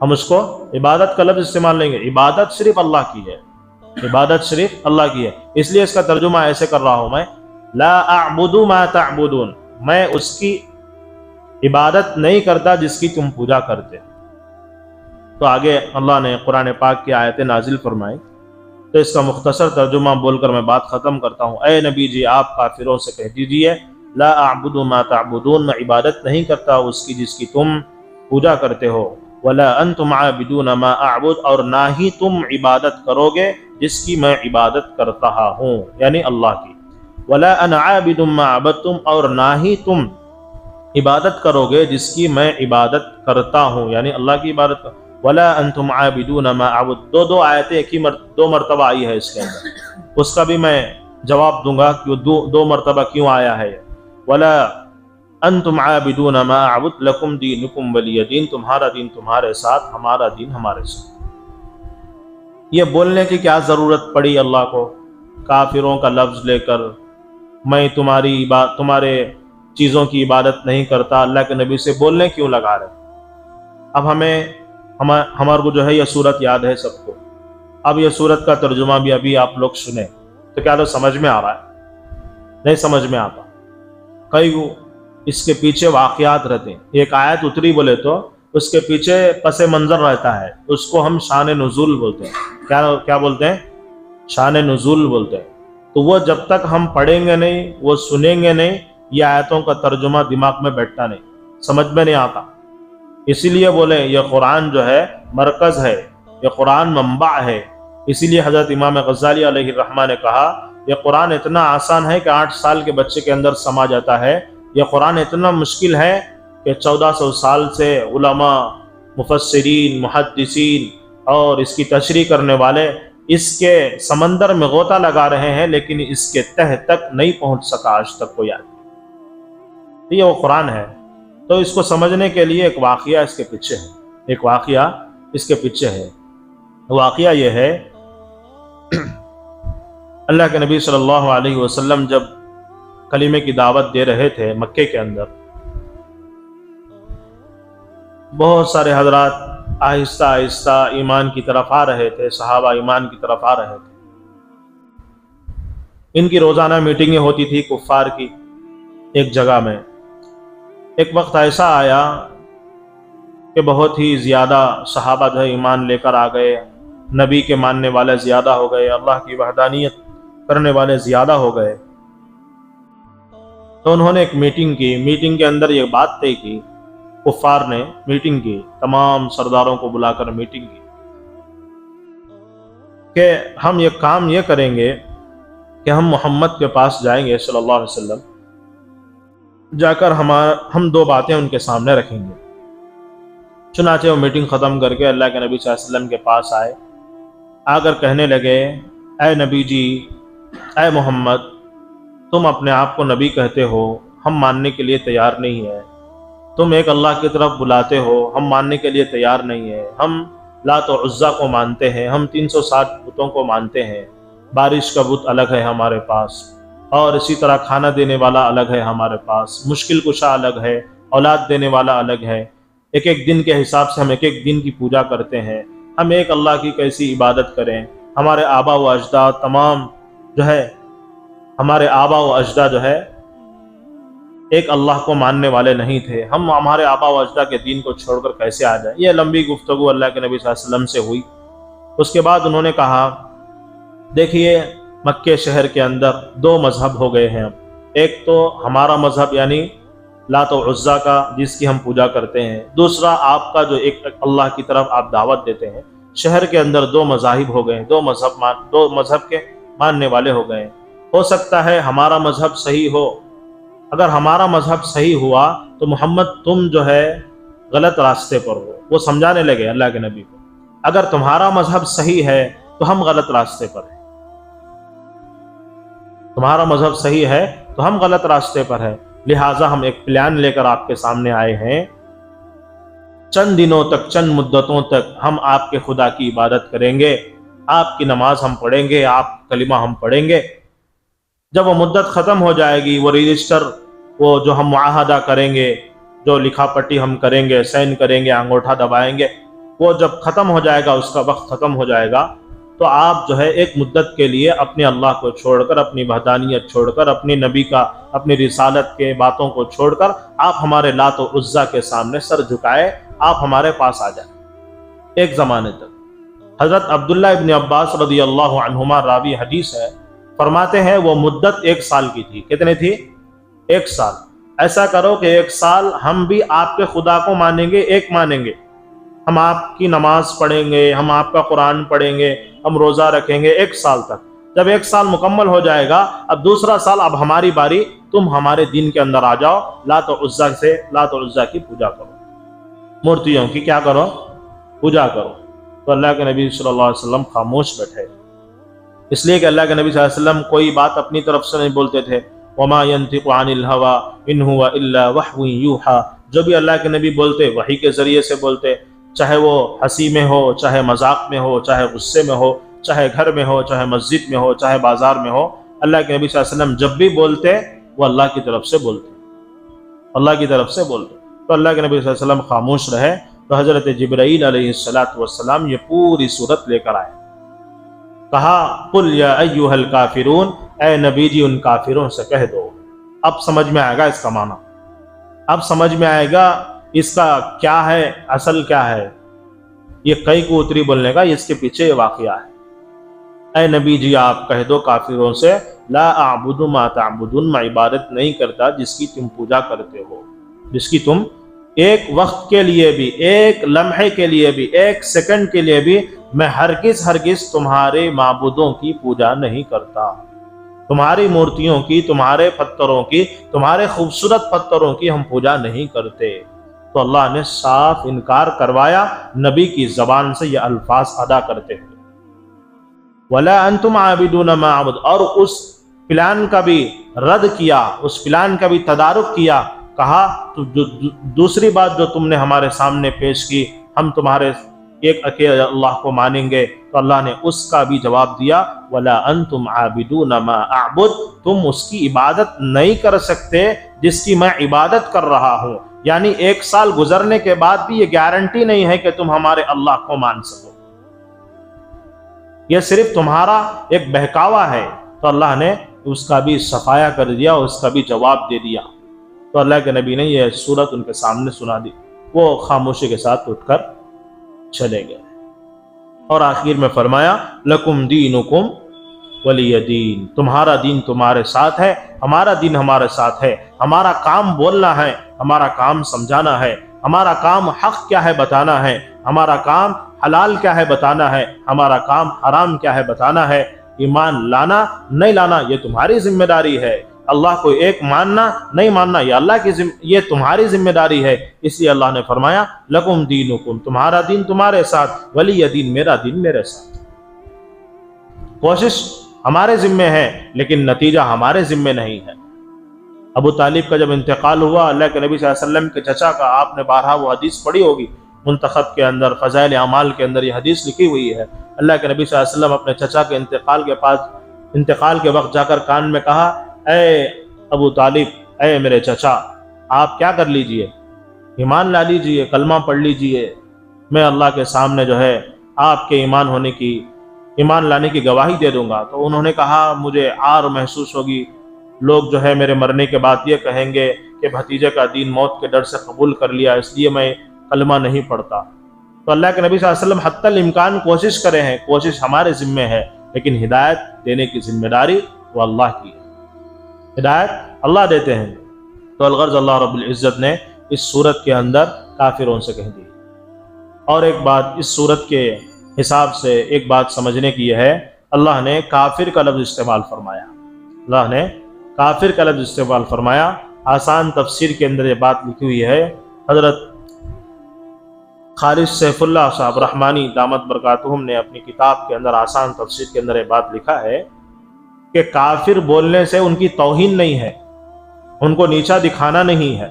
ہم اس کو عبادت کا لفظ استعمال لیں گے۔ عبادت صرف اللہ کی ہے، عبادت صرف اللہ کی ہے، اس لیے اس کا ترجمہ ایسے کر رہا ہوں میں، لا اعبد ما تعبدون، میں اس کی عبادت نہیں کرتا جس کی تم پوجا کرتے۔ تو آگے اللہ نے قرآن پاک کی آیتیں نازل فرمائی، تو اس کا مختصر ترجمہ بول کر میں بات ختم کرتا ہوں۔ اے نبی جی آپ کافروں سے کہہ دیجئے، لا اعبد ما تعبدون، میں عبادت نہیں کرتا اس کی جس کی تم پوجا کرتے ہو، ولا انتم عابدون ما اعبد، اور نہ ہی تم عبادت کرو گے جس کی میں عبادت کرتا ہوں، یعنی اللہ کی، ولا انا عابد ما عبدتم، اور نہ ہی تم عبادت کرو گے جس کی میں عبادت کرتا ہوں، یعنی اللہ کی عبادت، ولا انتم عابدون ما اعبد۔ دو آیتیں ایک ہی دو مرتبہ آئی ہے اس کے اندر، اس کا بھی میں جواب دوں گا کہ دو مرتبہ کیوں آیا ہے۔ ولا انتم عابدون ما اعبد لکم دینکم ولی دین، تمہارا دین تمہارے ساتھ، ہمارا دین ہمارے ساتھ۔ یہ بولنے کی کیا ضرورت پڑی اللہ کو کافروں کا لفظ لے کر، میں تمہارے چیزوں کی عبادت نہیں کرتا، اللہ کے نبی سے بولنے کیوں لگا رہے؟ اب ہمارے کو جو ہے یہ صورت یاد ہے سب کو، اب یہ صورت کا ترجمہ بھی ابھی آپ لوگ سنیں تو کیا تو سمجھ میں آ رہا ہے؟ نہیں سمجھ میں آتا، کئی اس کے پیچھے واقعات رہتے ہیں۔ ایک آیت اتری بولے تو اس کے پیچھے پس منظر رہتا ہے، اس کو ہم شان نزول بولتے ہیں۔ کیا بولتے ہیں؟ شان نزول بولتے ہیں۔ تو وہ جب تک ہم پڑھیں گے نہیں، وہ سنیں گے نہیں، یہ آیتوں کا ترجمہ دماغ میں بیٹھتا نہیں، سمجھ میں نہیں آتا۔ اسی لیے بولے یہ قرآن جو ہے مرکز ہے، یہ قرآن منبع ہے۔ اسی لیے حضرت امام غزالی علیہ الرحمہ نے کہا یہ قرآن اتنا آسان ہے کہ 8 سال کے بچے کے اندر سما جاتا ہے، یہ قرآن اتنا مشکل ہے کہ 1400 سال سے علماء، مفسرین، محدثین اور اس کی تشریح کرنے والے اس کے سمندر میں غوطہ لگا رہے ہیں، لیکن اس کے تہ تک نہیں پہنچ سکا آج تک کوئی آدمی۔ یہ وہ قرآن ہے۔ تو اس کو سمجھنے کے لیے ایک واقعہ اس کے پیچھے ہے، ایک واقعہ اس کے پیچھے ہے۔ واقعہ یہ ہے، اللہ کے نبی صلی اللہ علیہ وسلم جب کلمے کی دعوت دے رہے تھے مکے کے اندر، بہت سارے حضرات آہستہ آہستہ ایمان کی طرف آ رہے تھے، صحابہ ایمان کی طرف آ رہے تھے۔ ان کی روزانہ میٹنگیں ہوتی تھی کفار کی ایک جگہ میں۔ ایک وقت ایسا آیا کہ بہت ہی زیادہ صحابہ جو ایمان لے کر آ گئے، نبی کے ماننے والے زیادہ ہو گئے، اللہ کی وحدانیت کرنے والے زیادہ ہو گئے۔ تو انہوں نے ایک میٹنگ کی، میٹنگ کے اندر یہ بات طے کی، کفار نے میٹنگ کی، تمام سرداروں کو بلا کر میٹنگ کی کہ ہم یہ کام یہ کریں گے کہ ہم محمد کے پاس جائیں گے صلی اللہ علیہ وسلم، جا کر ہم 2 باتیں ان کے سامنے رکھیں گے۔ چنانچہ وہ میٹنگ ختم کر کے اللہ کے نبی صلی اللہ علیہ وسلم کے پاس آئے، آ کر کہنے لگے، اے نبی جی، اے محمد، تم اپنے آپ کو نبی کہتے ہو، ہم ماننے کے لیے تیار نہیں ہیں۔ تم ایک اللہ کی طرف بلاتے ہو، ہم ماننے کے لیے تیار نہیں ہیں۔ ہم لات و عزا کو مانتے ہیں، ہم 360 بتوں کو مانتے ہیں، بارش کا بت الگ ہے ہمارے پاس، اور اسی طرح کھانا دینے والا الگ ہے ہمارے پاس، مشکل کشا الگ ہے، اولاد دینے والا الگ ہے، ایک ایک دن کے حساب سے ہم ایک ایک دن کی پوجا کرتے ہیں۔ ہم ایک اللہ کی کیسی عبادت کریں؟ ہمارے آبا و اجداد تمام جو ہے ہمارے آبا و اجداد جو ہے ایک اللہ کو ماننے والے نہیں تھے، ہم ہمارے آبا و اجداد کے دین کو چھوڑ کر کیسے آ جائیں؟ یہ لمبی گفتگو اللہ کے نبی صلی اللہ علیہ وسلم سے ہوئی۔ اس کے بعد انہوں نے کہا دیکھیے مکے شہر کے اندر دو مذہب ہو گئے ہیں اب، ایک تو ہمارا مذہب یعنی لات و عزا کا جس کی ہم پوجا کرتے ہیں، دوسرا آپ کا جو ایک اللہ کی طرف آپ دعوت دیتے ہیں۔ شہر کے اندر دو مذاہب ہو گئے ہیں، دو مذہب کے ماننے والے ہو گئے ہیں۔ ہو سکتا ہے ہمارا مذہب صحیح ہو، اگر ہمارا مذہب صحیح ہوا تو محمد تم جو ہے غلط راستے پر ہو۔ وہ سمجھانے لگے اللہ کے نبی کو، اگر تمہارا مذہب صحیح ہے تو ہم غلط راستے پر ہیں، تمہارا مذہب صحیح ہے تو ہم غلط راستے پر ہیں، لہٰذا ہم ایک پلان لے کر آپ کے سامنے آئے ہیں، چند دنوں تک، چند مدتوں تک ہم آپ کے خدا کی عبادت کریں گے، آپ کی نماز ہم پڑھیں گے، آپ کلمہ ہم پڑھیں گے۔ جب وہ مدت ختم ہو جائے گی، وہ رجسٹر، وہ جو ہم معاہدہ کریں گے، جو لکھا پٹی ہم کریں گے، سائن کریں گے، انگوٹھا دبائیں گے، وہ جب ختم ہو جائے گا، اس کا وقت ختم ہو جائے گا، تو آپ جو ہے ایک مدت کے لیے اپنے اللہ کو چھوڑ کر، اپنی وحدانیت چھوڑ کر، اپنی نبی کا، اپنی رسالت کے باتوں کو چھوڑ کر آپ ہمارے لات و عزا کے سامنے سر جھکائے، آپ ہمارے پاس آ جائیں ایک زمانے تک۔ حضرت عبداللہ ابن عباس رضی اللہ عنہما راوی حدیث ہے، فرماتے ہیں وہ مدت 1 سال کی تھی۔ کتنے تھی؟ 1 سال۔ ایسا کرو کہ 1 سال ہم بھی آپ کے خدا کو مانیں گے، ایک مانیں گے، ہم آپ کی نماز پڑھیں گے، ہم آپ کا قرآن پڑھیں گے، ہم روزہ رکھیں گے 1 سال تک۔ جب 1 سال مکمل ہو جائے گا، اب دوسرا سال، اب ہماری باری، تم ہمارے دین کے اندر آ جاؤ، لات و عزا کی پوجا کرو، مورتیوں کی کیا کرو؟ پوجا کرو۔ تو اللہ کے نبی صلی اللہ علیہ وسلم خاموش بیٹھے، اس لیے کہ اللہ کے نبی صلی اللہ علیہ وسلم کوئی بات اپنی طرف سے نہیں بولتے تھے۔ وما ينطق عن الهوى ان هو الا وحی یوحى، جو بھی اللہ کے نبی بولتے وحی کے ذریعے سے بولتے، چاہے وہ ہنسی میں ہو، چاہے مذاق میں ہو، چاہے غصے میں ہو، چاہے گھر میں ہو، چاہے مسجد میں ہو، چاہے بازار میں ہو، اللہ کے نبی صلی اللہ علیہ وسلم جب بھی بولتے وہ اللہ کی طرف سے بولتے، اللہ کی طرف سے بولتے۔ تو اللہ کے نبی صلی اللہ علیہ وسلم خاموش رہے، تو حضرت جبرائیل علیہ السلام یہ پوری صورت لے کر آئے، کہا قل یا ایھا الکافرون، اے نبی جی ان کافروں سے کہہ دو۔ اب سمجھ میں آئے گا اس کا معنی، اب سمجھ میں آئے گا اس کا کیا ہے، اصل کیا ہے۔ یہ کئی کو اتری بولنے کا، اس کے پیچھے یہ واقعہ ہے۔ اے نبی جی آپ کہہ دو کافروں سے، لا اعبد ما تعبدون، میں عبادت نہیں کرتا جس کی تم پوجا کرتے ہو، جس کی تم ایک وقت کے لیے بھی، ایک لمحے کے لیے بھی، ایک سیکنڈ کے لیے بھی میں ہرگز تمہارے معبودوں کی پوجا نہیں کرتا، تمہاری مورتیوں کی، تمہارے پتھروں کی، تمہارے خوبصورت پتھروں کی ہم پوجا نہیں کرتے۔ تو اللہ نے صاف انکار کروایا نبی کی زبان سے یہ الفاظ ادا کرتے ہیں، وَلَا أَنْتُمْ عَابِدُونَ مَا أَعْبُدُ، اور اس پلان کا بھی رد کیا، اس پلان کا بھی تدارک کیا، کہا تو دوسری بات جو تم نے ہمارے سامنے پیش کی، ہم تمہارے ایک اکیلے اللہ کو مانیں گے، تو اللہ نے اس کا بھی جواب دیا، وَلَا أَنْتُمْ عَابِدُونَ مَا أَعْبُدُ، تم اس کی عبادت نہیں کر سکتے جس کی میں عبادت کر رہا ہوں۔ یعنی 1 سال گزرنے کے بعد بھی یہ گارنٹی نہیں ہے کہ تم ہمارے اللہ کو مان سکو، یہ صرف تمہارا ایک بہکاوا ہے۔ تو اللہ نے اس کا بھی صفایا کر دیا، اس کا بھی جواب دے دیا۔ تو اللہ کے نبی نے یہ سورت ان کے سامنے سنا دی، وہ خاموشی کے ساتھ اٹھ کر چلے گئے، اور آخر میں فرمایا لکم دینکم ولی دین، تمہارا دین تمہارے ساتھ ہے، ہمارا دین ہمارے ساتھ ہے، ہمارا کام بولنا ہے، ہمارا کام سمجھانا ہے، ہمارا کام حق کیا ہے بتانا ہے، ہمارا کام حلال کیا ہے بتانا ہے، ہمارا کام حرام کیا ہے بتانا ہے۔ ایمان لانا نہیں لانا یہ تمہاری ذمہ داری ہے، اللہ کو ایک ماننا نہیں ماننا یہ تمہاری ذمہ داری ہے۔ اس لیے اللہ نے فرمایا لکم دینکم، تمہارا دین تمہارے ساتھ، ولی دین، میرا دین میرے ساتھ۔ کوشش ہمارے ذمہ ہے لیکن نتیجہ ہمارے ذمہ نہیں ہے۔ ابو طالب کا جب انتقال ہوا، اللہ کے نبی صلی اللہ علیہ وسلم کے چچا کا، آپ نے بارہا وہ حدیث پڑھی ہوگی، منتخب کے اندر، فضائل اعمال کے اندر یہ حدیث لکھی ہوئی ہے۔ اللہ کے نبی صلی اللہ علیہ وسلم اپنے چچا کے انتقال کے وقت جا کر کان میں کہا، اے ابو طالب، اے میرے چچا، آپ کیا کر لیجئے، ایمان لا لیجئے، کلمہ پڑھ لیجئے، میں اللہ کے سامنے جو ہے آپ کے ایمان ہونے کی ایمان لانے کی گواہی دے دوں گا۔ تو انہوں نے کہا مجھے عار محسوس ہوگی، لوگ جو ہے میرے مرنے کے بعد یہ کہیں گے کہ بھتیجے کا دین موت کے ڈر سے قبول کر لیا، اس لیے میں کلمہ نہیں پڑھتا۔ تو اللہ کے نبی صلی اللہ علیہ وسلم حتی الامکان کوشش کرے ہیں، کوشش ہمارے ذمے ہے، لیکن ہدایت دینے کی ذمہ داری وہ اللہ کی ہے، ہدایت اللہ دیتے ہیں۔ تو الغرض اللہ رب العزت نے اس صورت کے اندر کافروں سے کہہ دی۔ اور ایک بات اس صورت کے حساب سے ایک بات سمجھنے کی یہ ہے، اللہ نے کافر کا لفظ استعمال فرمایا، اللہ نے کافر کا لفظ استعمال فرمایا۔ آسان تفسیر کے اندر یہ بات لکھی ہوئی ہے، حضرت خالد سیف اللہ صاحب رحمانی دامت برکاتہم نے اپنی کتاب کے اندر آسان تفسیر کے اندر یہ بات لکھا ہے کہ کافر بولنے سے ان کی توہین نہیں ہے، ان کو نیچا دکھانا نہیں ہے،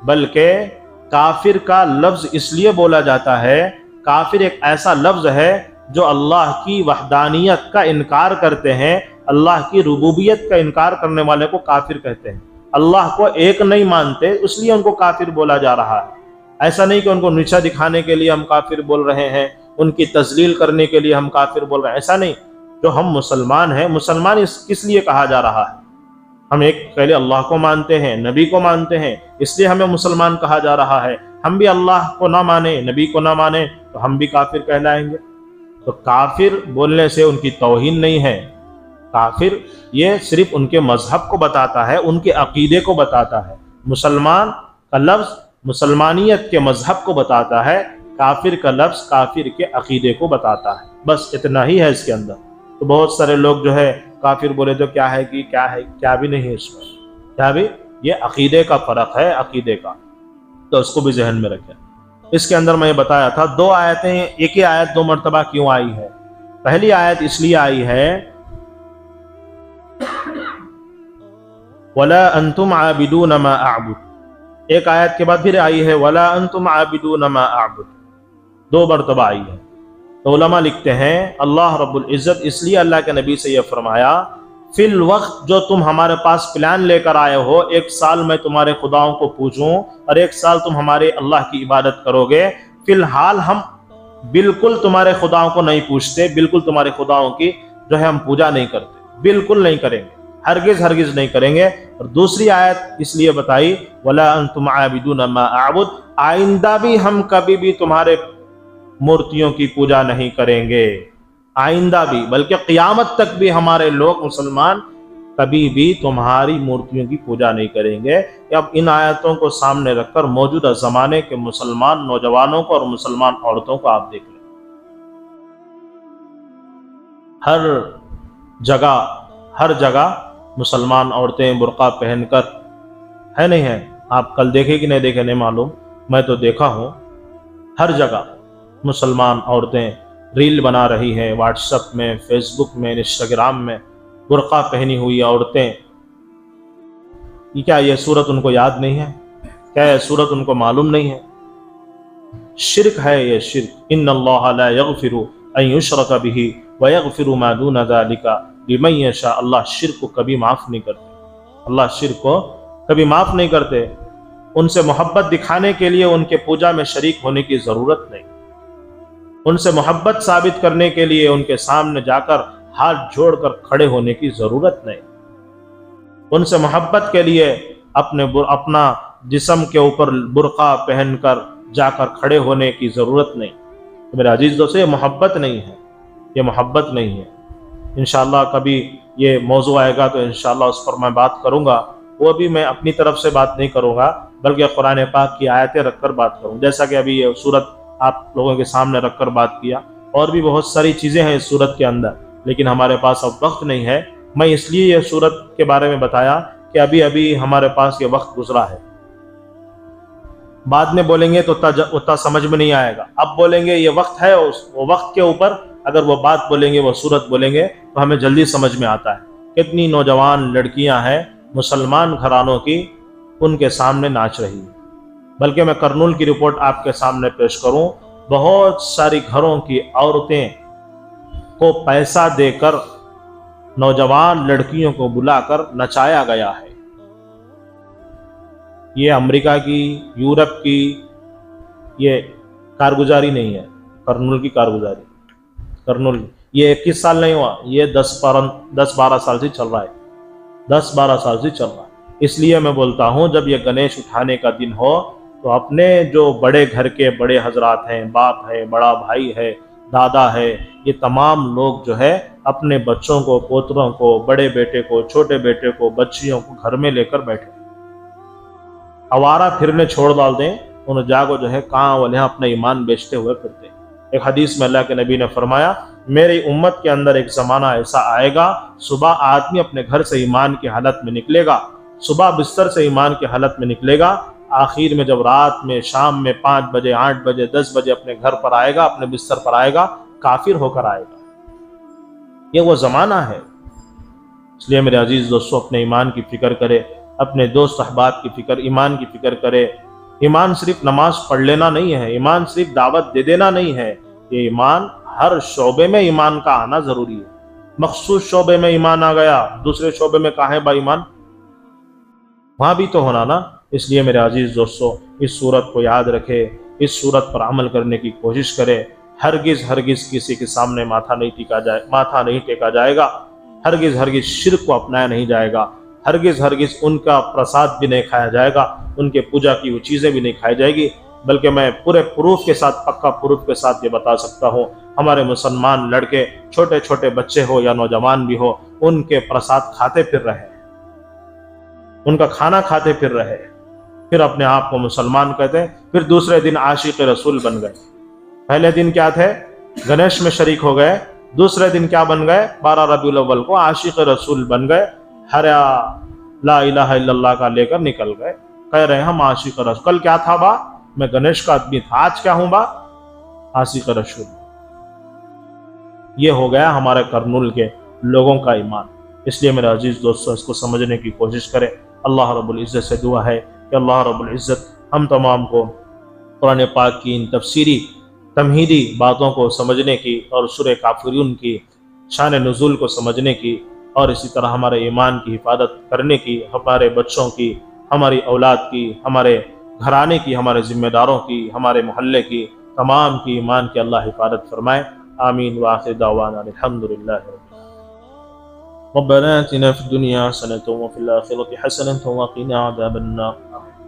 بلکہ کافر کا لفظ اس لیے بولا جاتا ہے، کافر ایک ایسا لفظ ہے جو اللہ کی وحدانیت کا انکار کرتے ہیں، اللہ کی ربوبیت کا انکار کرنے والے کو کافر کہتے ہیں۔ اللہ کو ایک نہیں مانتے، اس لیے ان کو کافر بولا جا رہا ہے۔ ایسا نہیں کہ ان کو نیچا دکھانے کے لیے ہم کافر بول رہے ہیں، ان کی تذلیل کرنے کے لیے ہم کافر بول رہے ہیں، ایسا نہیں۔ جو ہم مسلمان ہیں، مسلمان کس لیے کہا جا رہا ہے؟ ہم ایک پہلے اللہ کو مانتے ہیں، نبی کو مانتے ہیں، اس لیے ہمیں مسلمان کہا جا رہا ہے۔ ہم بھی اللہ کو نہ مانیں، نبی کو نہ مانیں تو ہم بھی کافر کہلائیں گے۔ تو کافر بولنے سے ان کی توہین نہیں ہے، کافر یہ صرف ان کے مذہب کو بتاتا ہے، ان کے عقیدے کو بتاتا ہے۔ مسلمان کا لفظ مسلمانیت کے مذہب کو بتاتا ہے، کافر کا لفظ کافر کے عقیدے کو بتاتا ہے، بس اتنا ہی ہے اس کے اندر۔ تو بہت سارے لوگ جو ہے کافر بولے تو کیا ہے کہ کیا ہے، کیا بھی نہیں ہے اس میں، کیا بھی، یہ عقیدے کا فرق ہے، عقیدے کا، تو اس کو بھی ذہن میں رکھیں۔ اس کے اندر میں یہ بتایا تھا، دو آیتیں، ایک ہی آیت دو مرتبہ کیوں آئی ہے؟ پہلی آیت اس لیے آئی ہے وَلَا أَنْتُمْ عَابِدُونَ مَا أَعْبُدُ، ایک آیت کے بعد پھر آئی ہے وَلَا أَنْتُمْ عَابِدُونَ مَا أَعْبُدُ، دو مرتبہ آئی ہے۔ تو علماء لکھتے ہیں اللہ رب العزت اس لیے اللہ کے نبی سے یہ فرمایا، فی الوقت جو تم ہمارے پاس پلان لے کر آئے ہو، ایک سال میں تمہارے خداؤں کو پوجوں اور ایک سال تم ہمارے اللہ کی عبادت کرو گے، فی الحال ہم بالکل تمہارے خداؤں کو نہیں پوچھتے، بالکل تمہارے خداؤں کی جو ہے ہم پوجا نہیں کرتے، بالکل نہیں کریں گے، ہرگز نہیں کریں گے۔ اور دوسری آیت اس لیے بتائی وَلَا أَنْتُمْ عَابِدُونَ مَا أَعْبُدُ، آئندہ بھی ہم کبھی بھی تمہارے مورتیوں کی پوجا نہیں کریں گے، آئندہ بھی، بلکہ قیامت تک بھی ہمارے لوگ مسلمان کبھی بھی تمہاری مورتیوں کی پوجا نہیں کریں گے۔ اب ان آیتوں کو سامنے رکھ کر موجودہ زمانے کے مسلمان نوجوانوں کو اور مسلمان عورتوں کو آپ دیکھ لیں، ہر جگہ مسلمان عورتیں برقع پہن کر ہے نہیں ہے، آپ کل دیکھے کہ نہیں دیکھے نہیں معلوم، میں تو دیکھا ہوں، ہر جگہ مسلمان عورتیں ریل بنا رہی ہیں، واٹس ایپ میں، فیس بک میں، انسٹاگرام میں، برقع پہنی ہوئی عورتیں۔ کیا یہ صورت ان کو یاد نہیں ہے؟ کیا یہ صورت ان کو معلوم نہیں ہے؟ شرک ہے یہ، شرک۔ ان اللہ لا یغفر ان یشرک بہ ویغفر ما دون ذلک لمن یشاء، اللہ شرک کو کبھی معاف نہیں کرتے، اللہ شرک کو کبھی معاف نہیں کرتے۔ ان سے محبت دکھانے کے لیے ان کے پوجا میں شریک ہونے کی ضرورت نہیں، ان سے محبت ثابت کرنے کے لیے ان کے سامنے جا کر ہاتھ جوڑ کر کھڑے ہونے کی ضرورت نہیں، ان سے محبت کے لیے اپنا جسم کے اوپر برقع پہن کر جا کر کھڑے ہونے کی ضرورت نہیں۔ تو میرے عزیز دوستو، یہ محبت نہیں ہے، یہ محبت نہیں ہے۔ انشاءاللہ کبھی یہ موضوع آئے گا تو انشاءاللہ اس پر میں بات کروں گا، وہ بھی میں اپنی طرف سے بات نہیں کروں گا، بلکہ قرآن پاک کی آیتیں رکھ کر بات کروں، جیسا کہ ابھی یہ صورت آپ لوگوں کے سامنے رکھ کر بات کیا۔ اور بھی بہت ساری چیزیں ہیں اس صورت کے اندر، لیکن ہمارے پاس اب وقت نہیں ہے۔ میں اس لیے یہ صورت کے بارے میں بتایا کہ ابھی ہمارے پاس یہ وقت گزرا ہے، بعد میں بولیں گے تو اتنا سمجھ میں نہیں آئے گا، اب بولیں گے یہ وقت ہے، وہ وقت کے اوپر اگر وہ بات بولیں گے، وہ صورت بولیں گے تو ہمیں جلدی سمجھ میں آتا ہے۔ کتنی نوجوان لڑکیاں ہیں مسلمان گھرانوں کی، ان کے سامنے ناچ رہی ہیں۔ بلکہ میں کرنول کی رپورٹ آپ کے سامنے پیش کروں، بہت ساری گھروں کی عورتیں کو پیسہ دے کر نوجوان لڑکیوں کو بلا کر نچایا گیا ہے۔ یہ امریکہ کی، یورپ کی یہ کارگزاری نہیں ہے، کرنول کی کارگزاری، کرنول یہ 21 سال نہیں ہوا، یہ 10-12 سال سے چل رہا ہے، 10-12 سال سے چل رہا ہے۔ اس لیے میں بولتا ہوں جب یہ گنیش اٹھانے کا دن ہو تو اپنے جو بڑے گھر کے بڑے حضرات ہیں، باپ ہے، بڑا بھائی ہے، دادا ہے، یہ تمام لوگ جو ہے اپنے بچوں کو، پوتروں کو، بڑے بیٹے کو، چھوٹے بیٹے کو، بچیوں کو گھر میں لے کر بیٹھے، آوارہ پھرنے چھوڑ ڈال دیں، انہیں جاگو جو ہے کہاں والے اپنا ایمان بیچتے ہوئے پھرتے۔ ایک حدیث میں اللہ کے نبی نے فرمایا میری امت کے اندر ایک زمانہ ایسا آئے گا، صبح آدمی اپنے گھر سے ایمان کی حالت میں نکلے گا، صبح بستر سے ایمان کی حالت میں نکلے گا، آخر میں جب رات میں، شام میں 5 بجے، 8 بجے، 10 بجے اپنے گھر پر آئے گا، اپنے بستر پر آئے گا، کافر ہو کر آئے گا۔ یہ وہ زمانہ ہے۔ اس لیے میرے عزیز دوستو اپنے ایمان کی فکر کرے، اپنے دوست احباب کی فکر، ایمان کی فکر کرے۔ ایمان صرف نماز پڑھ لینا نہیں ہے، ایمان صرف دعوت دے دینا نہیں ہے، یہ ایمان ہر شعبے میں ایمان کا آنا ضروری ہے۔ مخصوص شعبے میں ایمان آ گیا، دوسرے شعبے میں کہاں ہے با ایمان؟ وہاں بھی تو ہونا نا۔ اس لیے میرے عزیز دوستو اس صورت کو یاد رکھے، اس صورت پر عمل کرنے کی کوشش کرے۔ ہرگز کسی کے سامنے ماتھا نہیں ٹیکا جائے گا، ہرگز شرک کو اپنایا نہیں جائے گا، ہرگز ان کا پرساد بھی نہیں کھایا جائے گا، ان کے پوجا کی وہ چیزیں بھی نہیں کھائی جائے گی۔ بلکہ میں پورے پروف کے ساتھ، پکا پروف کے ساتھ یہ بتا سکتا ہوں، ہمارے مسلمان لڑکے، چھوٹے چھوٹے بچے ہو یا نوجوان بھی ہو، ان کے پرساد کھاتے پھر رہے، ان کا کھانا کھاتے پھر رہے، پھر اپنے آپ کو مسلمان کہتے ہیں، پھر دوسرے دن عاشق رسول بن گئے۔ پہلے دن کیا تھے؟ گنیش میں شریک ہو گئے، دوسرے دن کیا بن گئے؟ 12 ربیع الاول کو عاشق رسول بن گئے، ہر لا الہ الا اللہ کا لے کر نکل گئے، کہہ رہے ہیں ہم عاشق رسول۔ کل کیا تھا با؟ میں گنیش کا آدمی تھا، آج کیا ہوں با؟ عاشق رسول۔ یہ ہو گیا ہمارے کرنول کے لوگوں کا ایمان۔ اس لیے میرے عزیز دوستو اس کو سمجھنے کی کوشش کرے۔ اللہ رب العزت سے دعا ہے کہ اللہ رب العزت ہم تمام کو قرآن پاک کی ان تفسیری تمہیدی باتوں کو سمجھنے کی اور سورہ کافرون کی شان نزول کو سمجھنے کی، اور اسی طرح ہمارے ایمان کی حفاظت کرنے کی، ہمارے بچوں کی، ہماری اولاد کی، ہمارے گھرانے کی، ہمارے ذمہ داروں کی، ہمارے محلے کی، تمام کی ایمان کی اللہ حفاظت فرمائے۔ آمین وآخر دعوانا الحمدللہ ربنا آتنا فی الدنیا حسنۃ وفی الآخرۃ حسنۃ وقنا عذاب النار۔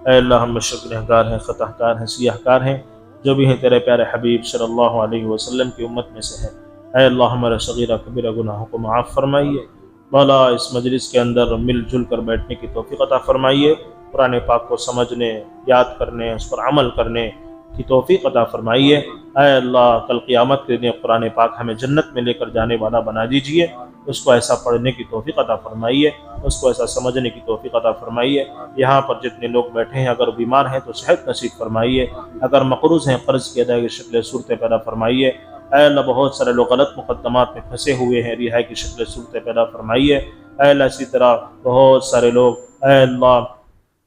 اے اللہ ہم بشک گنہگار ہیں، خطا کار ہیں، سیاہ کار ہیں، جو بھی ہیں تیرے پیارے حبیب صلی اللہ علیہ وسلم کی امت میں سے ہیں۔ اے اللہ ہمارے صغیرہ کبیرہ گناہوں کو معاف فرمائیے، مولا اس مجلس کے اندر مل جل کر بیٹھنے کی توفیق عطا فرمائیے، قرآن پاک کو سمجھنے، یاد کرنے، اس پر عمل کرنے کی توفیق عطا فرمائیے۔ اے اللہ کل قیامت کے دن قرآن پاک ہمیں جنت میں لے کر جانے والا بنا دیجئے، اس کو ایسا پڑھنے کی توفیق عطا فرمائیے، اس کو ایسا سمجھنے کی توفیق عطا فرمائیے۔ یہاں پر جتنے لوگ بیٹھے ہیں اگر بیمار ہیں تو صحت نصیب فرمائیے، اگر مقروض ہیں قرض کی ادائیگی کی شکل صورتیں پیدا فرمائیے۔ اے اللہ بہت سارے لوگ غلط مقدمات میں پھنسے ہوئے ہیں، رہائی کی شکل صورتیں پیدا فرمائیے۔ اے اللہ اسی طرح بہت سارے لوگ اے اللہ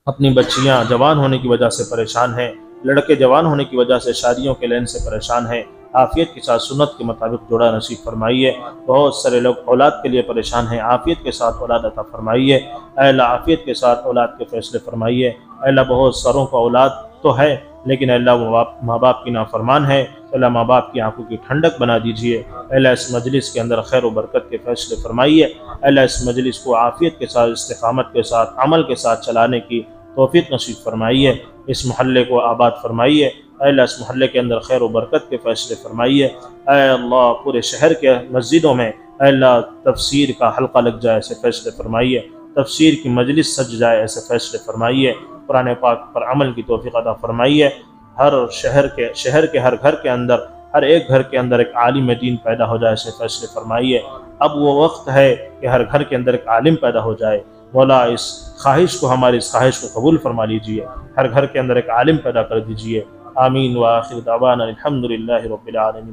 اپنی بچیاں جوان ہونے کی وجہ سے پریشان ہیں، لڑکے جوان ہونے کی وجہ سے شادیوں کے لین سے پریشان ہیں، عافیت کے ساتھ سنت کے مطابق جوڑا نصیب فرمائیے۔ بہت سارے لوگ اولاد کے لیے پریشان ہیں، عافیت کے ساتھ اولاد عطا فرمائیے۔ اے اللہ عافیت کے ساتھ اولاد کے فیصلے فرمائیے۔ اے اللہ بہت ساروں کا اولاد تو ہے لیکن اللہ ماں باپ کی نافرمان ہے، اللہ ماں باپ کی آنکھوں کی ٹھنڈک بنا دیجئے۔ اللہ اس مجلس کے اندر خیر و برکت کے فیصلے فرمائیے۔ اللہ اس مجلس کو عافیت کے ساتھ، استقامت کے ساتھ، عمل کے ساتھ چلانے کی توفیق نصیب فرمائیے۔ اس محلے کو آباد فرمائیے۔ اے اللہ اس محلے کے اندر خیر و برکت کے فیصلے فرمائیے۔ اے اللہ پورے شہر کے مسجدوں میں اے اللہ تفسیر کا حلقہ لگ جائے ایسے فیصلے فرمائیے، تفسیر کی مجلس سج جائے ایسے فیصلے فرمائیے، قرآن پاک پر عمل کی توفیق عطا فرمائیے۔ ہر شہر کے ہر گھر کے اندر، ہر ایک گھر کے اندر ایک عالم دین پیدا ہو جائے ایسے فیصلے فرمائیے۔ اب وہ وقت ہے کہ ہر گھر کے اندر ایک عالم پیدا ہو جائے۔ مولا اس خواہش کو، ہماری اس خواہش کو قبول فرما لیجئے، ہر گھر کے اندر ایک عالم پیدا کر دیجئے۔ آمین وآخر دعوانا الحمدللہ رب العالمین۔